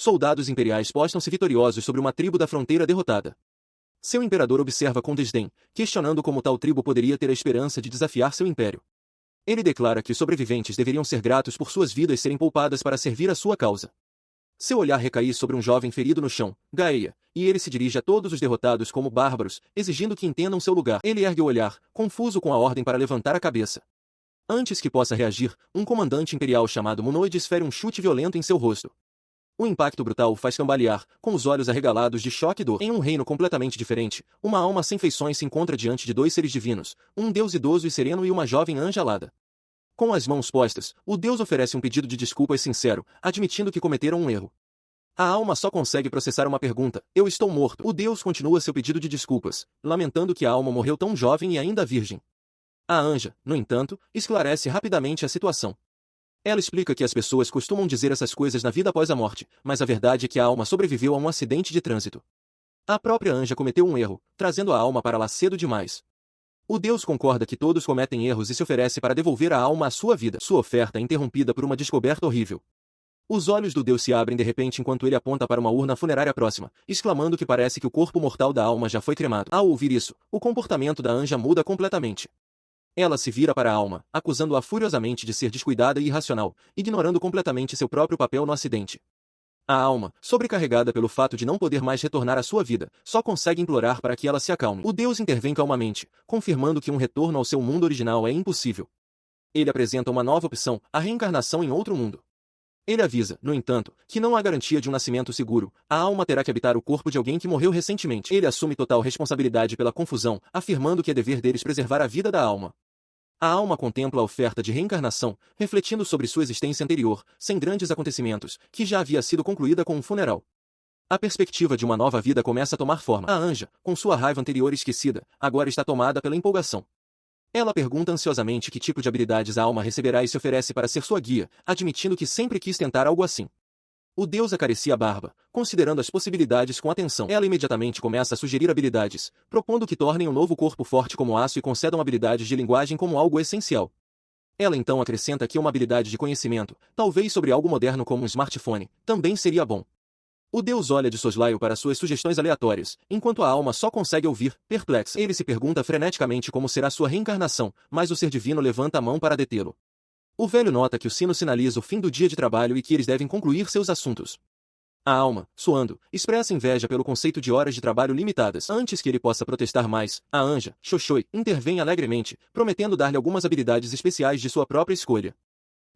soldados imperiais postam-se vitoriosos sobre uma tribo da fronteira derrotada. Seu imperador observa com desdém, questionando como tal tribo poderia ter a esperança de desafiar seu império. Ele declara que os sobreviventes deveriam ser gratos por suas vidas serem poupadas para servir a sua causa. Seu olhar recai sobre um jovem ferido no chão, Gaia, e ele se dirige a todos os derrotados como bárbaros, exigindo que entendam seu lugar. Ele ergue o olhar, confuso com a ordem para levantar a cabeça. Antes que possa reagir, um comandante imperial chamado Munoi desfere um chute violento em seu rosto. O impacto brutal o faz cambalear, com os olhos arregalados de choque e dor. Em um reino completamente diferente, uma alma sem feições se encontra diante de dois seres divinos, um deus idoso e sereno e uma jovem anja alada. Com as mãos postas, o deus oferece um pedido de desculpas sincero, admitindo que cometeram um erro. A alma só consegue processar uma pergunta: eu estou morto. O deus continua seu pedido de desculpas, lamentando que a alma morreu tão jovem e ainda virgem. A anja, no entanto, esclarece rapidamente a situação. Ela explica que as pessoas costumam dizer essas coisas na vida após a morte, mas a verdade é que a alma sobreviveu a um acidente de trânsito. A própria anja cometeu um erro, trazendo a alma para lá cedo demais. O deus concorda que todos cometem erros e se oferece para devolver a alma à sua vida. Sua oferta é interrompida por uma descoberta horrível. Os olhos do deus se abrem de repente enquanto ele aponta para uma urna funerária próxima, exclamando que parece que o corpo mortal da alma já foi cremado. Ao ouvir isso, o comportamento da anja muda completamente. Ela se vira para a alma, acusando-a furiosamente de ser descuidada e irracional, ignorando completamente seu próprio papel no acidente. A alma, sobrecarregada pelo fato de não poder mais retornar à sua vida, só consegue implorar para que ela se acalme. O deus intervém calmamente, confirmando que um retorno ao seu mundo original é impossível. Ele apresenta uma nova opção, a reencarnação em outro mundo. Ele avisa, no entanto, que não há garantia de um nascimento seguro, a alma terá que habitar o corpo de alguém que morreu recentemente. Ele assume total responsabilidade pela confusão, afirmando que é dever deles preservar a vida da alma. A alma contempla a oferta de reencarnação, refletindo sobre sua existência anterior, sem grandes acontecimentos, que já havia sido concluída com um funeral. A perspectiva de uma nova vida começa a tomar forma. A anja, com sua raiva anterior esquecida, agora está tomada pela empolgação. Ela pergunta ansiosamente que tipo de habilidades a alma receberá e se oferece para ser sua guia, admitindo que sempre quis tentar algo assim. O deus acaricia a barba, considerando as possibilidades com atenção. Ela imediatamente começa a sugerir habilidades, propondo que tornem o novo corpo forte como aço e concedam habilidades de linguagem como algo essencial. Ela então acrescenta que uma habilidade de conhecimento, talvez sobre algo moderno como um smartphone, também seria bom. O deus olha de soslaio para suas sugestões aleatórias, enquanto a alma só consegue ouvir, perplexa. Ele se pergunta freneticamente como será sua reencarnação, mas o ser divino levanta a mão para detê-lo. O velho nota que o sino sinaliza o fim do dia de trabalho e que eles devem concluir seus assuntos. A alma, suando, expressa inveja pelo conceito de horas de trabalho limitadas. Antes que ele possa protestar mais, a anja, Xoxoi, intervém alegremente, prometendo dar-lhe algumas habilidades especiais de sua própria escolha.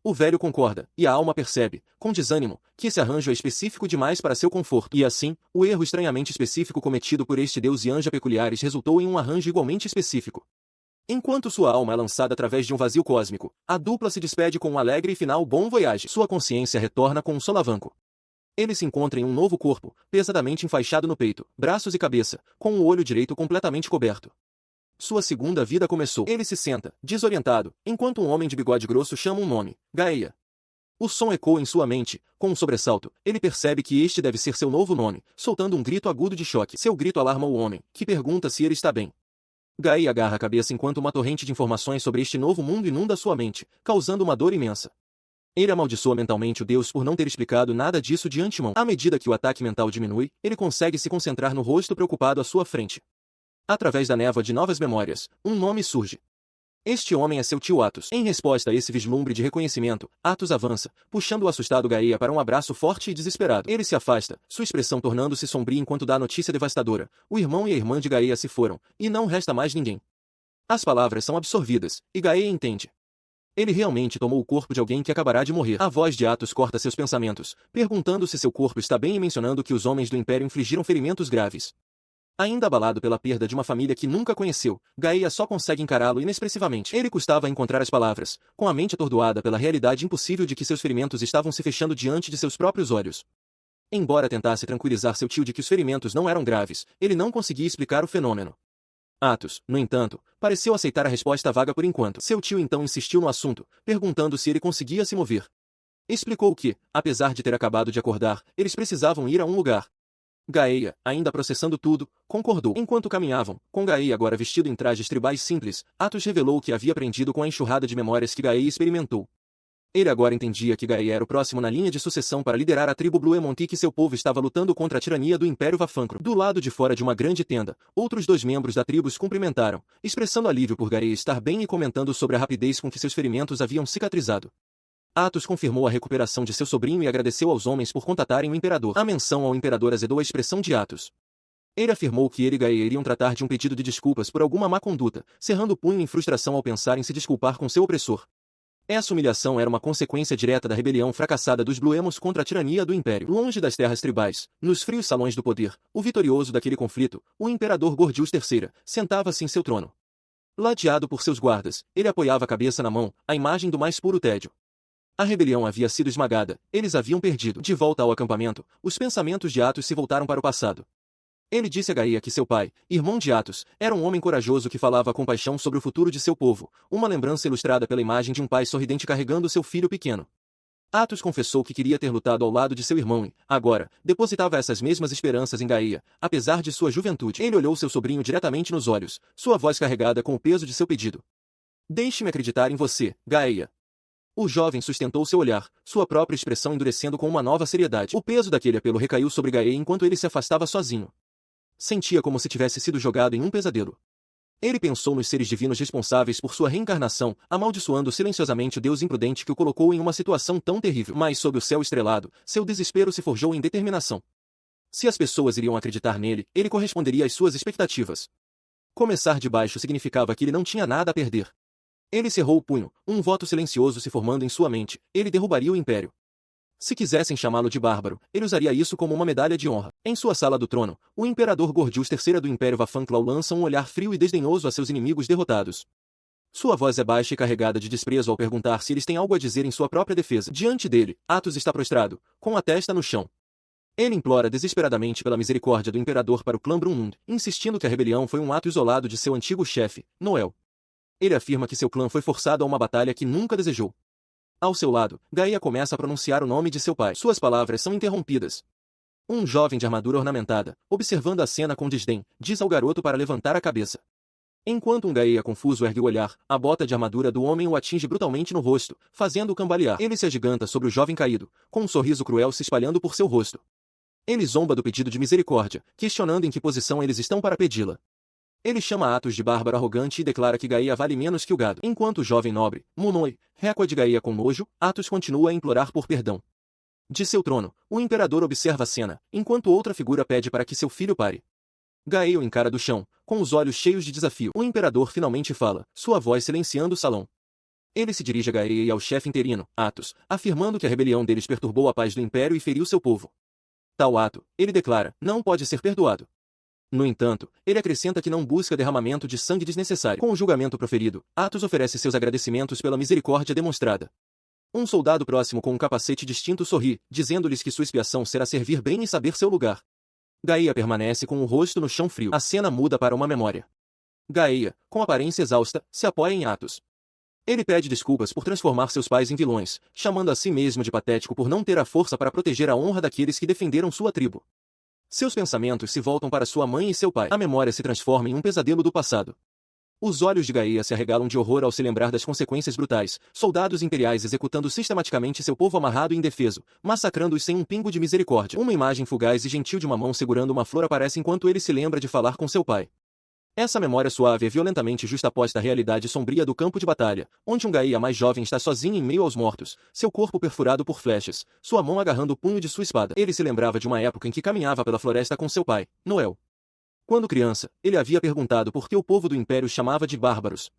O velho concorda, e a alma percebe, com desânimo, que esse arranjo é específico demais para seu conforto. E assim, o erro estranhamente específico cometido por este deus e anja peculiares resultou em um arranjo igualmente específico. Enquanto sua alma é lançada através de um vazio cósmico, a dupla se despede com um alegre e final bom voyage. Sua consciência retorna com um solavanco. Ele se encontra em um novo corpo, pesadamente enfaixado no peito, braços e cabeça, com o olho direito completamente coberto. Sua segunda vida começou. Ele se senta, desorientado, enquanto um homem de bigode grosso chama um nome, Gaia. O som ecoa em sua mente, com um sobressalto, ele percebe que este deve ser seu novo nome, soltando um grito agudo de choque. Seu grito alarma o homem, que pergunta se ele está bem. Gaia agarra a cabeça enquanto uma torrente de informações sobre este novo mundo inunda sua mente, causando uma dor imensa. Ele amaldiçoa mentalmente o deus por não ter explicado nada disso de antemão. À medida que o ataque mental diminui, ele consegue se concentrar no rosto preocupado à sua frente. Através da névoa de novas memórias, um nome surge. Este homem é seu tio Atos. Em resposta a esse vislumbre de reconhecimento, Atos avança, puxando o assustado Gaia para um abraço forte e desesperado. Ele se afasta, sua expressão tornando-se sombria enquanto dá a notícia devastadora. O irmão e a irmã de Gaia se foram, e não resta mais ninguém. As palavras são absorvidas, e Gaia entende. Ele realmente tomou o corpo de alguém que acabará de morrer. A voz de Atos corta seus pensamentos, perguntando se seu corpo está bem e mencionando que os homens do Império infligiram ferimentos graves. Ainda abalado pela perda de uma família que nunca conheceu, Gaia só consegue encará-lo inexpressivamente. Ele custava encontrar as palavras, com a mente atordoada pela realidade impossível de que seus ferimentos estavam se fechando diante de seus próprios olhos. Embora tentasse tranquilizar seu tio de que os ferimentos não eram graves, ele não conseguia explicar o fenômeno. Atos, no entanto, pareceu aceitar a resposta vaga por enquanto. Seu tio então insistiu no assunto, perguntando se ele conseguia se mover. Explicou que, apesar de ter acabado de acordar, eles precisavam ir a um lugar. Gaia, ainda processando tudo, concordou. Enquanto caminhavam, com Gaia agora vestido em trajes tribais simples, Atos revelou o que havia aprendido com a enxurrada de memórias que Gaia experimentou. Ele agora entendia que Gaia era o próximo na linha de sucessão para liderar a tribo Bluemont e que seu povo estava lutando contra a tirania do Império Vafancro. Do lado de fora de uma grande tenda, outros 2 membros da tribo os cumprimentaram, expressando alívio por Gaia estar bem e comentando sobre a rapidez com que seus ferimentos haviam cicatrizado. Athos confirmou a recuperação de seu sobrinho e agradeceu aos homens por contatarem o imperador. A menção ao imperador azedou a expressão de Athos. Ele afirmou que ele e Gaia iriam tratar de um pedido de desculpas por alguma má conduta, cerrando o punho em frustração ao pensar em se desculpar com seu opressor. Essa humilhação era uma consequência direta da rebelião fracassada dos Bluemos contra a tirania do Império. Longe das terras tribais, nos frios salões do poder, o vitorioso daquele conflito, o imperador Gordius III, sentava-se em seu trono. Ladeado por seus guardas, ele apoiava a cabeça na mão, a imagem do mais puro tédio. A rebelião havia sido esmagada, eles haviam perdido. De volta ao acampamento, os pensamentos de Athos se voltaram para o passado. Ele disse a Gaia que seu pai, irmão de Athos, era um homem corajoso que falava com paixão sobre o futuro de seu povo, uma lembrança ilustrada pela imagem de um pai sorridente carregando seu filho pequeno. Athos confessou que queria ter lutado ao lado de seu irmão e, agora, depositava essas mesmas esperanças em Gaia, apesar de sua juventude. Ele olhou seu sobrinho diretamente nos olhos, sua voz carregada com o peso de seu pedido. Deixe-me acreditar em você, Gaia. O jovem sustentou seu olhar, sua própria expressão endurecendo com uma nova seriedade. O peso daquele apelo recaiu sobre Gaia enquanto ele se afastava sozinho. Sentia como se tivesse sido jogado em um pesadelo. Ele pensou nos seres divinos responsáveis por sua reencarnação, amaldiçoando silenciosamente o Deus imprudente que o colocou em uma situação tão terrível. Mas sob o céu estrelado, seu desespero se forjou em determinação. Se as pessoas iriam acreditar nele, ele corresponderia às suas expectativas. Começar de baixo significava que ele não tinha nada a perder. Ele cerrou o punho, um voto silencioso se formando em sua mente, ele derrubaria o império. Se quisessem chamá-lo de bárbaro, ele usaria isso como uma medalha de honra. Em sua sala do trono, o imperador Gordius III do Império Vafanclau lança um olhar frio e desdenhoso a seus inimigos derrotados. Sua voz é baixa e carregada de desprezo ao perguntar se eles têm algo a dizer em sua própria defesa. Diante dele, Athos está prostrado, com a testa no chão. Ele implora desesperadamente pela misericórdia do imperador para o clã Brunmund, insistindo que a rebelião foi um ato isolado de seu antigo chefe, Noel. Ele afirma que seu clã foi forçado a uma batalha que nunca desejou. Ao seu lado, Gaia começa a pronunciar o nome de seu pai. Suas palavras são interrompidas. Um jovem de armadura ornamentada, observando a cena com desdém, diz ao garoto para levantar a cabeça. Enquanto um Gaia confuso ergue o olhar, a bota de armadura do homem o atinge brutalmente no rosto, fazendo-o cambalear. Ele se agiganta sobre o jovem caído, com um sorriso cruel se espalhando por seu rosto. Ele zomba do pedido de misericórdia, questionando em que posição eles estão para pedi-la. Ele chama Athos de bárbaro arrogante e declara que Gaia vale menos que o gado. Enquanto o jovem nobre, Munoi, recua de Gaia com nojo, Athos continua a implorar por perdão. De seu trono, o imperador observa a cena, enquanto outra figura pede para que seu filho pare. Gaia o encara do chão, com os olhos cheios de desafio. O imperador finalmente fala, sua voz silenciando o salão. Ele se dirige a Gaia e ao chefe interino, Athos, afirmando que a rebelião deles perturbou a paz do império e feriu seu povo. Tal ato, ele declara, não pode ser perdoado. No entanto, ele acrescenta que não busca derramamento de sangue desnecessário. Com o julgamento proferido, Athos oferece seus agradecimentos pela misericórdia demonstrada. Um soldado próximo com um capacete distinto sorri, dizendo-lhes que sua expiação será servir bem e saber seu lugar. Gaia permanece com o rosto no chão frio. A cena muda para uma memória. Gaia, com aparência exausta, se apoia em Athos. Ele pede desculpas por transformar seus pais em vilões, chamando a si mesmo de patético por não ter a força para proteger a honra daqueles que defenderam sua tribo. Seus pensamentos se voltam para sua mãe e seu pai. A memória se transforma em um pesadelo do passado. Os olhos de Gaia se arregalam de horror ao se lembrar das consequências brutais, soldados imperiais executando sistematicamente seu povo amarrado e indefeso, massacrando-os sem um pingo de misericórdia. Uma imagem fugaz e gentil de uma mão segurando uma flor aparece enquanto ele se lembra de falar com seu pai. Essa memória suave é violentamente justaposta à realidade sombria do campo de batalha, onde um Gaia mais jovem está sozinho em meio aos mortos, seu corpo perfurado por flechas, sua mão agarrando o punho de sua espada. Ele se lembrava de uma época em que caminhava pela floresta com seu pai, Noel. Quando criança, ele havia perguntado por que o povo do Império chamava de bárbaros.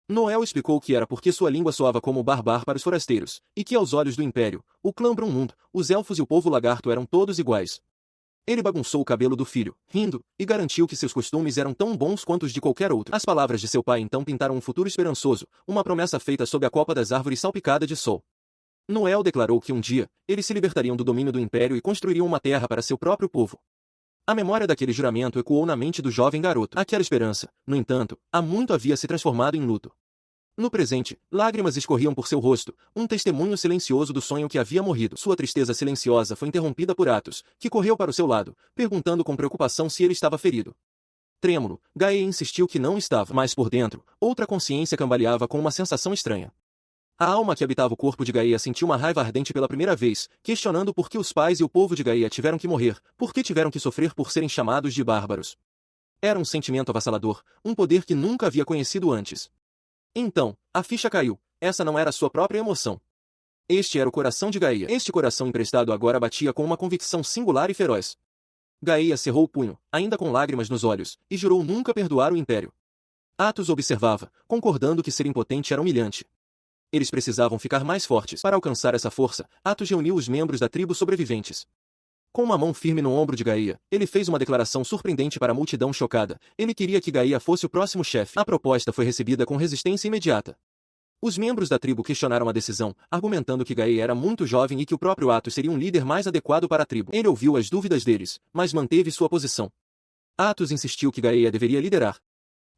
Noel explicou que era porque sua língua soava como barbar para os forasteiros, e que aos olhos do Império, o clã Brunmund, os elfos e o povo lagarto eram todos iguais. Ele bagunçou o cabelo do filho, rindo, e garantiu que seus costumes eram tão bons quanto os de qualquer outro. As palavras de seu pai então pintaram um futuro esperançoso, uma promessa feita sob a copa das árvores salpicada de sol. Noel declarou que um dia, eles se libertariam do domínio do Império e construiriam uma terra para seu próprio povo. A memória daquele juramento ecoou na mente do jovem garoto. Aquela esperança, no entanto, há muito havia se transformado em luto. No presente, lágrimas escorriam por seu rosto, um testemunho silencioso do sonho que havia morrido. Sua tristeza silenciosa foi interrompida por Athos, que correu para o seu lado, perguntando com preocupação se ele estava ferido. Trêmulo, Gaia insistiu que não estava, mas por dentro, outra consciência cambaleava com uma sensação estranha. A alma que habitava o corpo de Gaia sentiu uma raiva ardente pela primeira vez, questionando por que os pais e o povo de Gaia tiveram que morrer, por que tiveram que sofrer por serem chamados de bárbaros. Era um sentimento avassalador, um poder que nunca havia conhecido antes. Então, a ficha caiu. Essa não era sua própria emoção. Este era o coração de Gaia. Este coração emprestado agora batia com uma convicção singular e feroz. Gaia cerrou o punho, ainda com lágrimas nos olhos, e jurou nunca perdoar o Império. Athos observava, concordando que ser impotente era humilhante. Eles precisavam ficar mais fortes. Para alcançar essa força, Athos reuniu os membros da tribo sobreviventes. Com uma mão firme no ombro de Gaia, ele fez uma declaração surpreendente para a multidão chocada. Ele queria que Gaia fosse o próximo chefe. A proposta foi recebida com resistência imediata. Os membros da tribo questionaram a decisão, argumentando que Gaia era muito jovem e que o próprio Athos seria um líder mais adequado para a tribo. Ele ouviu as dúvidas deles, mas manteve sua posição. Athos insistiu que Gaia deveria liderar.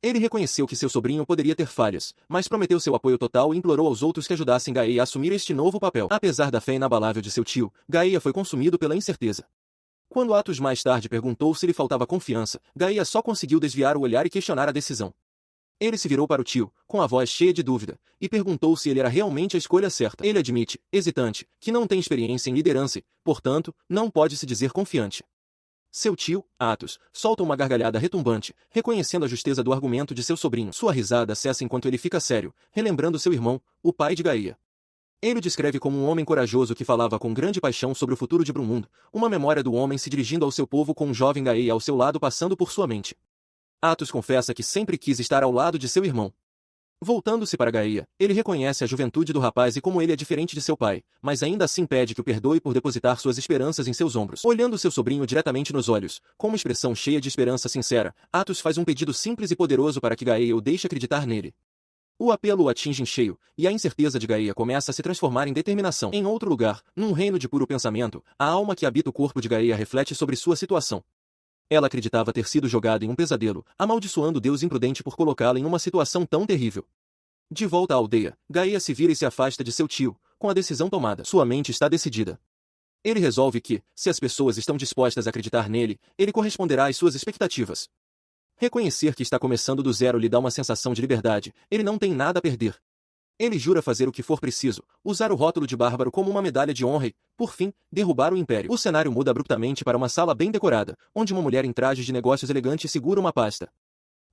Ele reconheceu que seu sobrinho poderia ter falhas, mas prometeu seu apoio total e implorou aos outros que ajudassem Gaia a assumir este novo papel. Apesar da fé inabalável de seu tio, Gaia foi consumido pela incerteza. Quando Athos mais tarde perguntou se lhe faltava confiança, Gaia só conseguiu desviar o olhar e questionar a decisão. Ele se virou para o tio, com a voz cheia de dúvida, e perguntou se ele era realmente a escolha certa. Ele admite, hesitante, que não tem experiência em liderança e, portanto, não pode se dizer confiante. Seu tio, Athos, solta uma gargalhada retumbante, reconhecendo a justeza do argumento de seu sobrinho. Sua risada cessa enquanto ele fica sério, relembrando seu irmão, o pai de Gaia. Ele o descreve como um homem corajoso que falava com grande paixão sobre o futuro de Brumundo, uma memória do homem se dirigindo ao seu povo com um jovem Gaia ao seu lado passando por sua mente. Athos confessa que sempre quis estar ao lado de seu irmão. Voltando-se para Gaia, ele reconhece a juventude do rapaz e como ele é diferente de seu pai, mas ainda assim pede que o perdoe por depositar suas esperanças em seus ombros. Olhando seu sobrinho diretamente nos olhos, com uma expressão cheia de esperança sincera, Athos faz um pedido simples e poderoso para que Gaia o deixe acreditar nele. O apelo o atinge em cheio, e a incerteza de Gaia começa a se transformar em determinação. Em outro lugar, num reino de puro pensamento, a alma que habita o corpo de Gaia reflete sobre sua situação. Ela acreditava ter sido jogada em um pesadelo, amaldiçoando Deus imprudente por colocá-la em uma situação tão terrível. De volta à aldeia, Gaia se vira e se afasta de seu tio, com a decisão tomada. Sua mente está decidida. Ele resolve que, se as pessoas estão dispostas a acreditar nele, ele corresponderá às suas expectativas. Reconhecer que está começando do zero lhe dá uma sensação de liberdade, ele não tem nada a perder. Ele jura fazer o que for preciso, usar o rótulo de bárbaro como uma medalha de honra e, por fim, derrubar o império. O cenário muda abruptamente para uma sala bem decorada, onde uma mulher em trajes de negócios elegante segura uma pasta.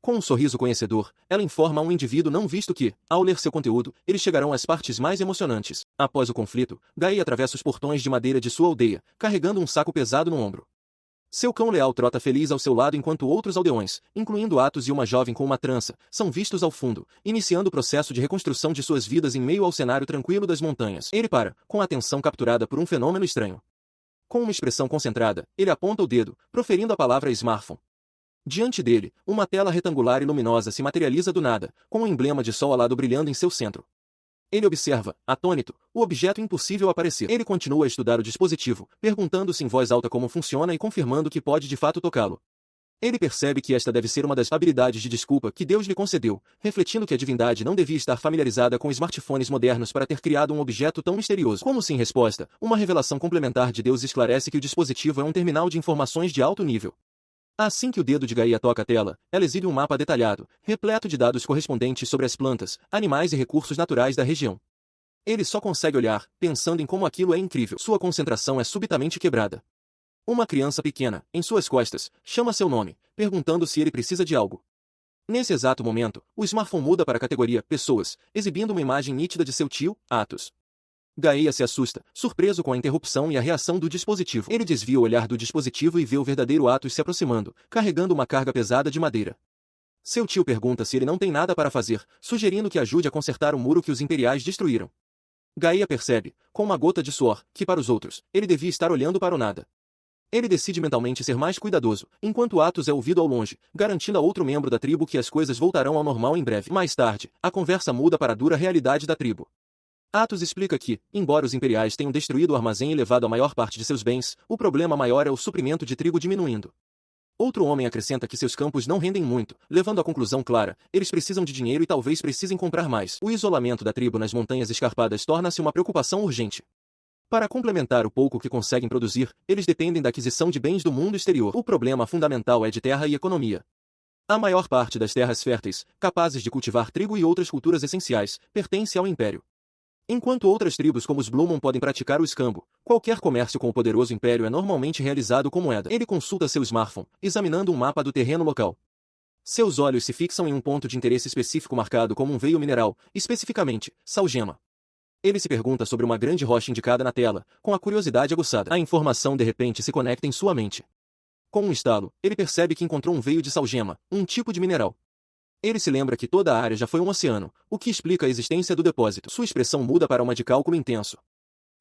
Com um sorriso conhecedor, ela informa a um indivíduo não visto que, ao ler seu conteúdo, eles chegarão às partes mais emocionantes. Após o conflito, Gaia atravessa os portões de madeira de sua aldeia, carregando um saco pesado no ombro. Seu cão leal trota feliz ao seu lado enquanto outros aldeões, incluindo Athos e uma jovem com uma trança, são vistos ao fundo, iniciando o processo de reconstrução de suas vidas em meio ao cenário tranquilo das montanhas. Ele para, com a atenção capturada por um fenômeno estranho. Com uma expressão concentrada, ele aponta o dedo, proferindo a palavra smartphone. Diante dele, uma tela retangular e luminosa se materializa do nada, com um emblema de sol alado brilhando em seu centro. Ele observa, atônito, o objeto impossível aparecer. Ele continua a estudar o dispositivo, perguntando-se em voz alta como funciona e confirmando que pode de fato tocá-lo. Ele percebe que esta deve ser uma das habilidades de desculpa que Deus lhe concedeu, refletindo que a divindade não devia estar familiarizada com smartphones modernos para ter criado um objeto tão misterioso. Como se em resposta, uma revelação complementar de Deus esclarece que o dispositivo é um terminal de informações de alto nível. Assim que o dedo de Gaia toca a tela, ela exibe um mapa detalhado, repleto de dados correspondentes sobre as plantas, animais e recursos naturais da região. Ele só consegue olhar, pensando em como aquilo é incrível. Sua concentração é subitamente quebrada. Uma criança pequena, em suas costas, chama seu nome, perguntando se ele precisa de algo. Nesse exato momento, o smartphone muda para a categoria Pessoas, exibindo uma imagem nítida de seu tio, Athos. Gaia se assusta, surpreso com a interrupção e a reação do dispositivo. Ele desvia o olhar do dispositivo e vê o verdadeiro Athos se aproximando, carregando uma carga pesada de madeira. Seu tio pergunta se ele não tem nada para fazer, sugerindo que ajude a consertar o muro que os imperiais destruíram. Gaia percebe, com uma gota de suor, que para os outros, ele devia estar olhando para o nada. Ele decide mentalmente ser mais cuidadoso, enquanto Athos é ouvido ao longe, garantindo a outro membro da tribo que as coisas voltarão ao normal em breve. Mais tarde, a conversa muda para a dura realidade da tribo. Athos explica que, embora os imperiais tenham destruído o armazém e levado a maior parte de seus bens, o problema maior é o suprimento de trigo diminuindo. Outro homem acrescenta que seus campos não rendem muito, levando à conclusão clara, eles precisam de dinheiro e talvez precisem comprar mais. O isolamento da tribo nas montanhas escarpadas torna-se uma preocupação urgente. Para complementar o pouco que conseguem produzir, eles dependem da aquisição de bens do mundo exterior. O problema fundamental é de terra e economia. A maior parte das terras férteis, capazes de cultivar trigo e outras culturas essenciais, pertence ao império. Enquanto outras tribos como os Blumon podem praticar o escambo, qualquer comércio com o poderoso império é normalmente realizado com moeda. Ele consulta seu smartphone, examinando um mapa do terreno local. Seus olhos se fixam em um ponto de interesse específico marcado como um veio mineral, especificamente, salgema. Ele se pergunta sobre uma grande rocha indicada na tela, com a curiosidade aguçada. A informação de repente se conecta em sua mente. Com um estalo, ele percebe que encontrou um veio de salgema, um tipo de mineral. Ele se lembra que toda a área já foi um oceano, o que explica a existência do depósito. Sua expressão muda para uma de cálculo intenso.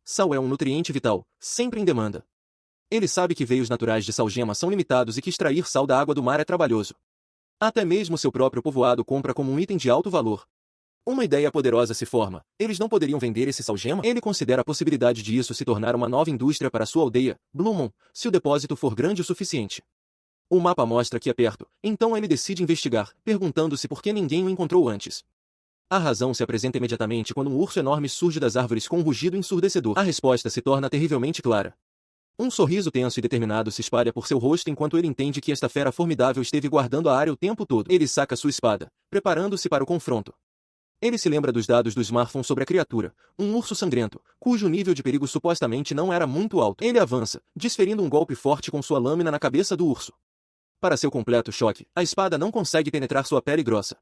Sal é um nutriente vital, sempre em demanda. Ele sabe que veios naturais de salgema são limitados e que extrair sal da água do mar é trabalhoso. Até mesmo seu próprio povoado compra como um item de alto valor. Uma ideia poderosa se forma. Eles não poderiam vender esse salgema? Ele considera a possibilidade de isso se tornar uma nova indústria para sua aldeia, Blumon, se o depósito for grande o suficiente. O mapa mostra que é perto, então ele decide investigar, perguntando-se por que ninguém o encontrou antes. A razão se apresenta imediatamente quando um urso enorme surge das árvores com um rugido ensurdecedor. A resposta se torna terrivelmente clara. Um sorriso tenso e determinado se espalha por seu rosto enquanto ele entende que esta fera formidável esteve guardando a área o tempo todo. Ele saca sua espada, preparando-se para o confronto. Ele se lembra dos dados do smartphone sobre a criatura, um urso sangrento, cujo nível de perigo supostamente não era muito alto. Ele avança, desferindo um golpe forte com sua lâmina na cabeça do urso. Para seu completo choque, a espada não consegue penetrar sua pele grossa.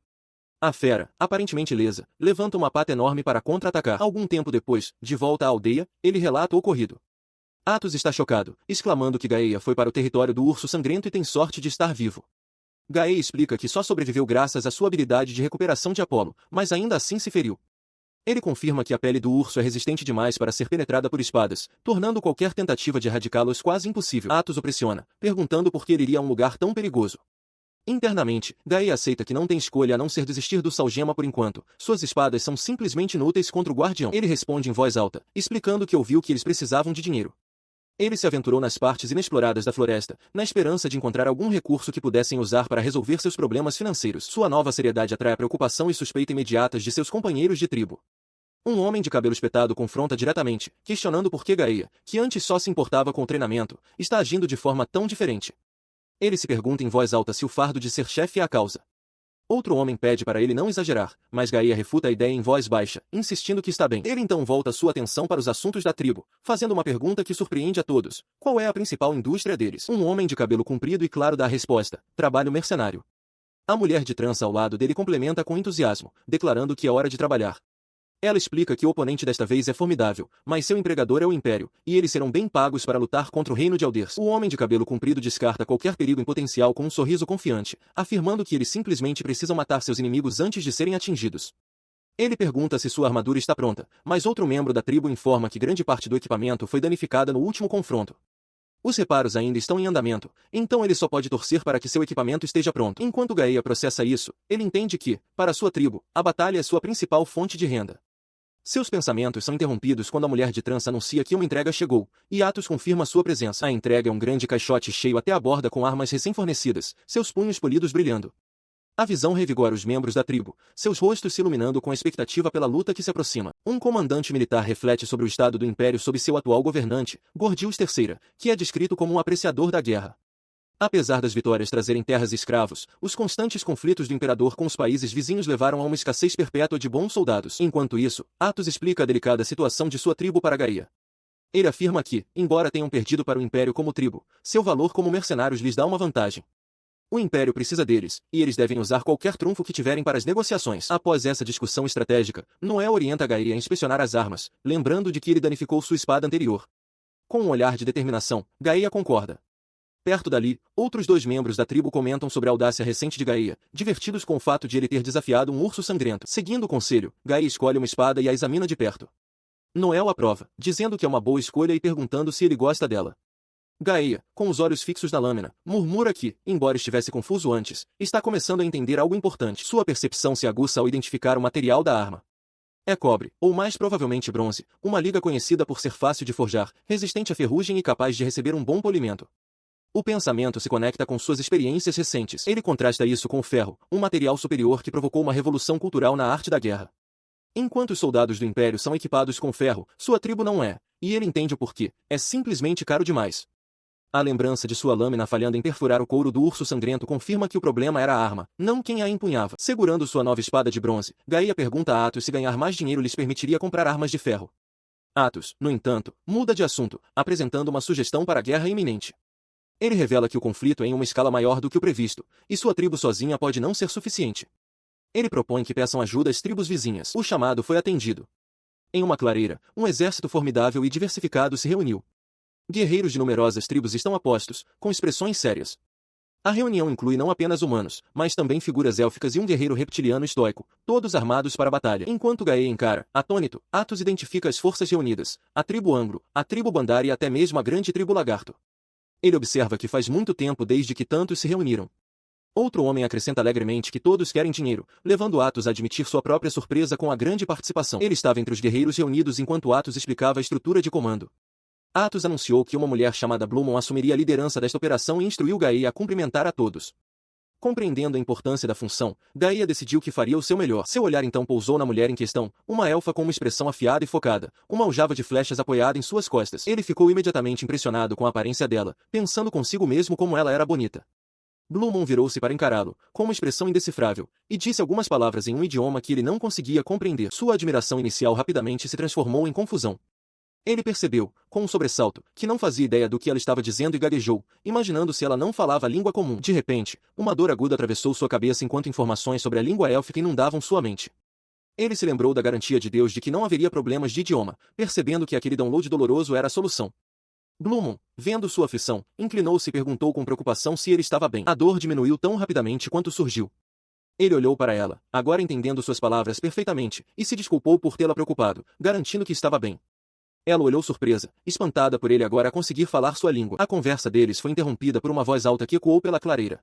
A fera, aparentemente ilesa, levanta uma pata enorme para contra-atacar. Algum tempo depois, de volta à aldeia, ele relata o ocorrido. Athos está chocado, exclamando que Gaia foi para o território do urso sangrento e tem sorte de estar vivo. Gaia explica que só sobreviveu graças à sua habilidade de recuperação de Apolo, mas ainda assim se feriu. Ele confirma que a pele do urso é resistente demais para ser penetrada por espadas, tornando qualquer tentativa de erradicá-los quase impossível. Athos o pressiona, perguntando por que ele iria a um lugar tão perigoso. Internamente, Gaia aceita que não tem escolha a não ser desistir do salgema por enquanto. Suas espadas são simplesmente inúteis contra o guardião. Ele responde em voz alta, explicando que ouviu que eles precisavam de dinheiro. Ele se aventurou nas partes inexploradas da floresta, na esperança de encontrar algum recurso que pudessem usar para resolver seus problemas financeiros. Sua nova seriedade atrai a preocupação e suspeita imediatas de seus companheiros de tribo. Um homem de cabelo espetado confronta diretamente, questionando por que Gaia, que antes só se importava com o treinamento, está agindo de forma tão diferente. Ele se pergunta em voz alta se o fardo de ser chefe é a causa. Outro homem pede para ele não exagerar, mas Gaia refuta a ideia em voz baixa, insistindo que está bem. Ele então volta sua atenção para os assuntos da tribo, fazendo uma pergunta que surpreende a todos. Qual é a principal indústria deles? Um homem de cabelo comprido e claro dá a resposta: trabalho mercenário. A mulher de trança ao lado dele complementa com entusiasmo, declarando que é hora de trabalhar. Ela explica que o oponente desta vez é formidável, mas seu empregador é o Império, e eles serão bem pagos para lutar contra o reino de Alders. O homem de cabelo comprido descarta qualquer perigo em potencial com um sorriso confiante, afirmando que eles simplesmente precisam matar seus inimigos antes de serem atingidos. Ele pergunta se sua armadura está pronta, mas outro membro da tribo informa que grande parte do equipamento foi danificada no último confronto. Os reparos ainda estão em andamento, então ele só pode torcer para que seu equipamento esteja pronto. Enquanto Gaia processa isso, ele entende que, para sua tribo, a batalha é sua principal fonte de renda. Seus pensamentos são interrompidos quando a mulher de trança anuncia que uma entrega chegou, e Athos confirma sua presença. A entrega é um grande caixote cheio até a borda com armas recém-fornecidas, seus punhos polidos brilhando. A visão revigora os membros da tribo, seus rostos se iluminando com a expectativa pela luta que se aproxima. Um comandante militar reflete sobre o estado do império sob seu atual governante, Gordius III, que é descrito como um apreciador da guerra. Apesar das vitórias trazerem terras e escravos, os constantes conflitos do imperador com os países vizinhos levaram a uma escassez perpétua de bons soldados. Enquanto isso, Athos explica a delicada situação de sua tribo para Gaia. Ele afirma que, embora tenham perdido para o império como tribo, seu valor como mercenários lhes dá uma vantagem. O império precisa deles, e eles devem usar qualquer trunfo que tiverem para as negociações. Após essa discussão estratégica, Noel orienta Gaia a inspecionar as armas, lembrando de que ele danificou sua espada anterior. Com um olhar de determinação, Gaia concorda. Perto dali, outros dois membros da tribo comentam sobre a audácia recente de Gaia, divertidos com o fato de ele ter desafiado um urso sangrento. Seguindo o conselho, Gaia escolhe uma espada e a examina de perto. Noel aprova, dizendo que é uma boa escolha e perguntando se ele gosta dela. Gaia, com os olhos fixos na lâmina, murmura que, embora estivesse confuso antes, está começando a entender algo importante. Sua percepção se aguça ao identificar o material da arma. É cobre, ou mais provavelmente bronze, uma liga conhecida por ser fácil de forjar, resistente à ferrugem e capaz de receber um bom polimento. O pensamento se conecta com suas experiências recentes. Ele contrasta isso com o ferro, um material superior que provocou uma revolução cultural na arte da guerra. Enquanto os soldados do Império são equipados com ferro, sua tribo não é, e ele entende o porquê. É simplesmente caro demais. A lembrança de sua lâmina falhando em perfurar o couro do urso sangrento confirma que o problema era a arma, não quem a empunhava. Segurando sua nova espada de bronze, Gaia pergunta a Atos se ganhar mais dinheiro lhes permitiria comprar armas de ferro. Atos, no entanto, muda de assunto, apresentando uma sugestão para a guerra iminente. Ele revela que o conflito é em uma escala maior do que o previsto, e sua tribo sozinha pode não ser suficiente. Ele propõe que peçam ajuda às tribos vizinhas. O chamado foi atendido. Em uma clareira, um exército formidável e diversificado se reuniu. Guerreiros de numerosas tribos estão a postos, com expressões sérias. A reunião inclui não apenas humanos, mas também figuras élficas e um guerreiro reptiliano estoico, todos armados para a batalha. Enquanto Gaia encara, atônito, Atos identifica as forças reunidas, a tribo Angro, a tribo Bandar e até mesmo a grande tribo Lagarto. Ele observa que faz muito tempo desde que tantos se reuniram. Outro homem acrescenta alegremente que todos querem dinheiro, levando Atos a admitir sua própria surpresa com a grande participação. Ele estava entre os guerreiros reunidos enquanto Atos explicava a estrutura de comando. Atos anunciou que uma mulher chamada Blumon assumiria a liderança desta operação e instruiu Gaia a cumprimentar a todos. Compreendendo a importância da função, Gaia decidiu que faria o seu melhor. Seu olhar então pousou na mulher em questão, uma elfa com uma expressão afiada e focada, uma aljava de flechas apoiada em suas costas. Ele ficou imediatamente impressionado com a aparência dela, pensando consigo mesmo como ela era bonita. Blumon virou-se para encará-lo, com uma expressão indecifrável, e disse algumas palavras em um idioma que ele não conseguia compreender. Sua admiração inicial rapidamente se transformou em confusão. Ele percebeu, com um sobressalto, que não fazia ideia do que ela estava dizendo e gaguejou, imaginando se ela não falava a língua comum. De repente, uma dor aguda atravessou sua cabeça enquanto informações sobre a língua élfica inundavam sua mente. Ele se lembrou da garantia de Deus de que não haveria problemas de idioma, percebendo que aquele download doloroso era a solução. Blumon, vendo sua aflição, inclinou-se e perguntou com preocupação se ele estava bem. A dor diminuiu tão rapidamente quanto surgiu. Ele olhou para ela, agora entendendo suas palavras perfeitamente, e se desculpou por tê-la preocupado, garantindo que estava bem. Ela olhou surpresa, espantada por ele agora conseguir falar sua língua. A conversa deles foi interrompida por uma voz alta que ecoou pela clareira.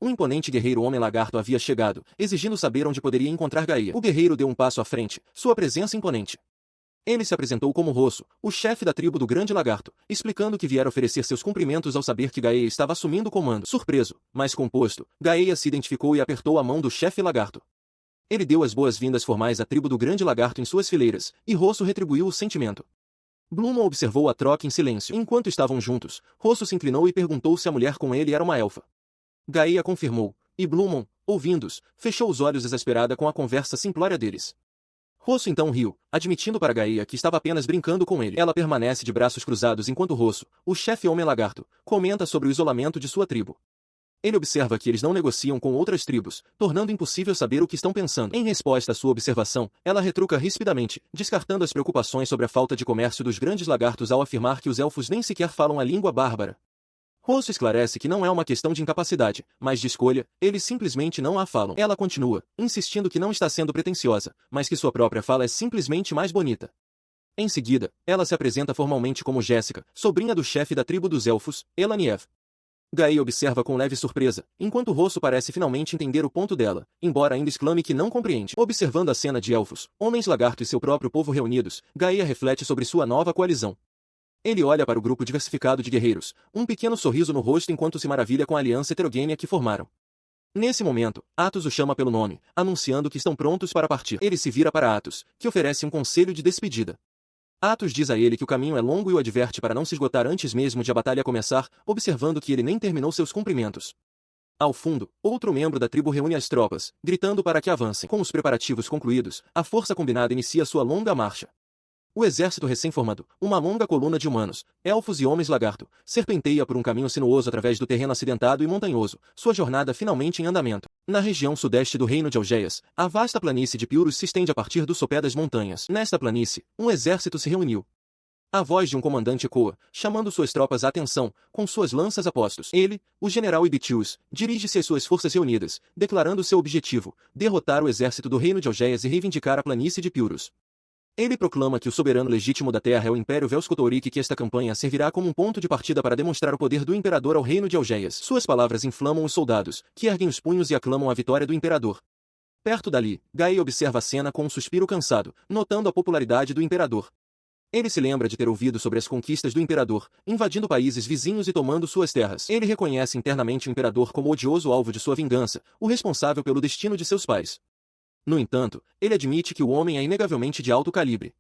Um imponente guerreiro homem-lagarto havia chegado, exigindo saber onde poderia encontrar Gaia. O guerreiro deu um passo à frente, sua presença imponente. Ele se apresentou como Rosso, o chefe da tribo do Grande Lagarto, explicando que viera oferecer seus cumprimentos ao saber que Gaia estava assumindo o comando. Surpreso, mas composto, Gaia se identificou e apertou a mão do chefe lagarto. Ele deu as boas-vindas formais à tribo do Grande Lagarto em suas fileiras, e Rosso retribuiu o sentimento. Blumon observou a troca em silêncio. Enquanto estavam juntos, Rosso se inclinou e perguntou se a mulher com ele era uma elfa. Gaia confirmou, e Blumon, ouvindo-os, fechou os olhos exasperada com a conversa simplória deles. Rosso então riu, admitindo para Gaia que estava apenas brincando com ele. Ela permanece de braços cruzados enquanto Rosso, o chefe homem-lagarto, comenta sobre o isolamento de sua tribo. Ele observa que eles não negociam com outras tribos, tornando impossível saber o que estão pensando. Em resposta à sua observação, ela retruca rispidamente, descartando as preocupações sobre a falta de comércio dos grandes lagartos ao afirmar que os elfos nem sequer falam a língua bárbara. Rosso esclarece que não é uma questão de incapacidade, mas de escolha, eles simplesmente não a falam. Ela continua, insistindo que não está sendo pretensiosa, mas que sua própria fala é simplesmente mais bonita. Em seguida, ela se apresenta formalmente como Jéssica, sobrinha do chefe da tribo dos elfos, Elaniev. Gaia observa com leve surpresa, enquanto Rosso parece finalmente entender o ponto dela, embora ainda exclame que não compreende. Observando a cena de elfos, homens-lagarto e seu próprio povo reunidos, Gaia reflete sobre sua nova coalizão. Ele olha para o grupo diversificado de guerreiros, um pequeno sorriso no rosto enquanto se maravilha com a aliança heterogênea que formaram. Nesse momento, Atos o chama pelo nome, anunciando que estão prontos para partir. Ele se vira para Atos, que oferece um conselho de despedida. Atos diz a ele que o caminho é longo e o adverte para não se esgotar antes mesmo de a batalha começar, observando que ele nem terminou seus cumprimentos. Ao fundo, outro membro da tribo reúne as tropas, gritando para que avancem. Com os preparativos concluídos, a força combinada inicia sua longa marcha. O exército recém-formado, uma longa coluna de humanos, elfos e homens-lagarto, serpenteia por um caminho sinuoso através do terreno acidentado e montanhoso, sua jornada finalmente em andamento. Na região sudeste do reino de Algeias, a vasta planície de Piurus se estende a partir do sopé das montanhas. Nesta planície, um exército se reuniu. A voz de um comandante ecoa, chamando suas tropas à atenção, com suas lanças a postos. Ele, o general Ibitius, dirige-se às suas forças reunidas, declarando seu objetivo, derrotar o exército do reino de Algeias e reivindicar a planície de Piurus. Ele proclama que o soberano legítimo da terra é o Império Velskotorik e que esta campanha servirá como um ponto de partida para demonstrar o poder do imperador ao reino de Algeias. Suas palavras inflamam os soldados, que erguem os punhos e aclamam a vitória do imperador. Perto dali, Gaia observa a cena com um suspiro cansado, notando a popularidade do imperador. Ele se lembra de ter ouvido sobre as conquistas do imperador, invadindo países vizinhos e tomando suas terras. Ele reconhece internamente o imperador como o odioso alvo de sua vingança, o responsável pelo destino de seus pais. No entanto, ele admite que o homem é inegavelmente de alto calibre.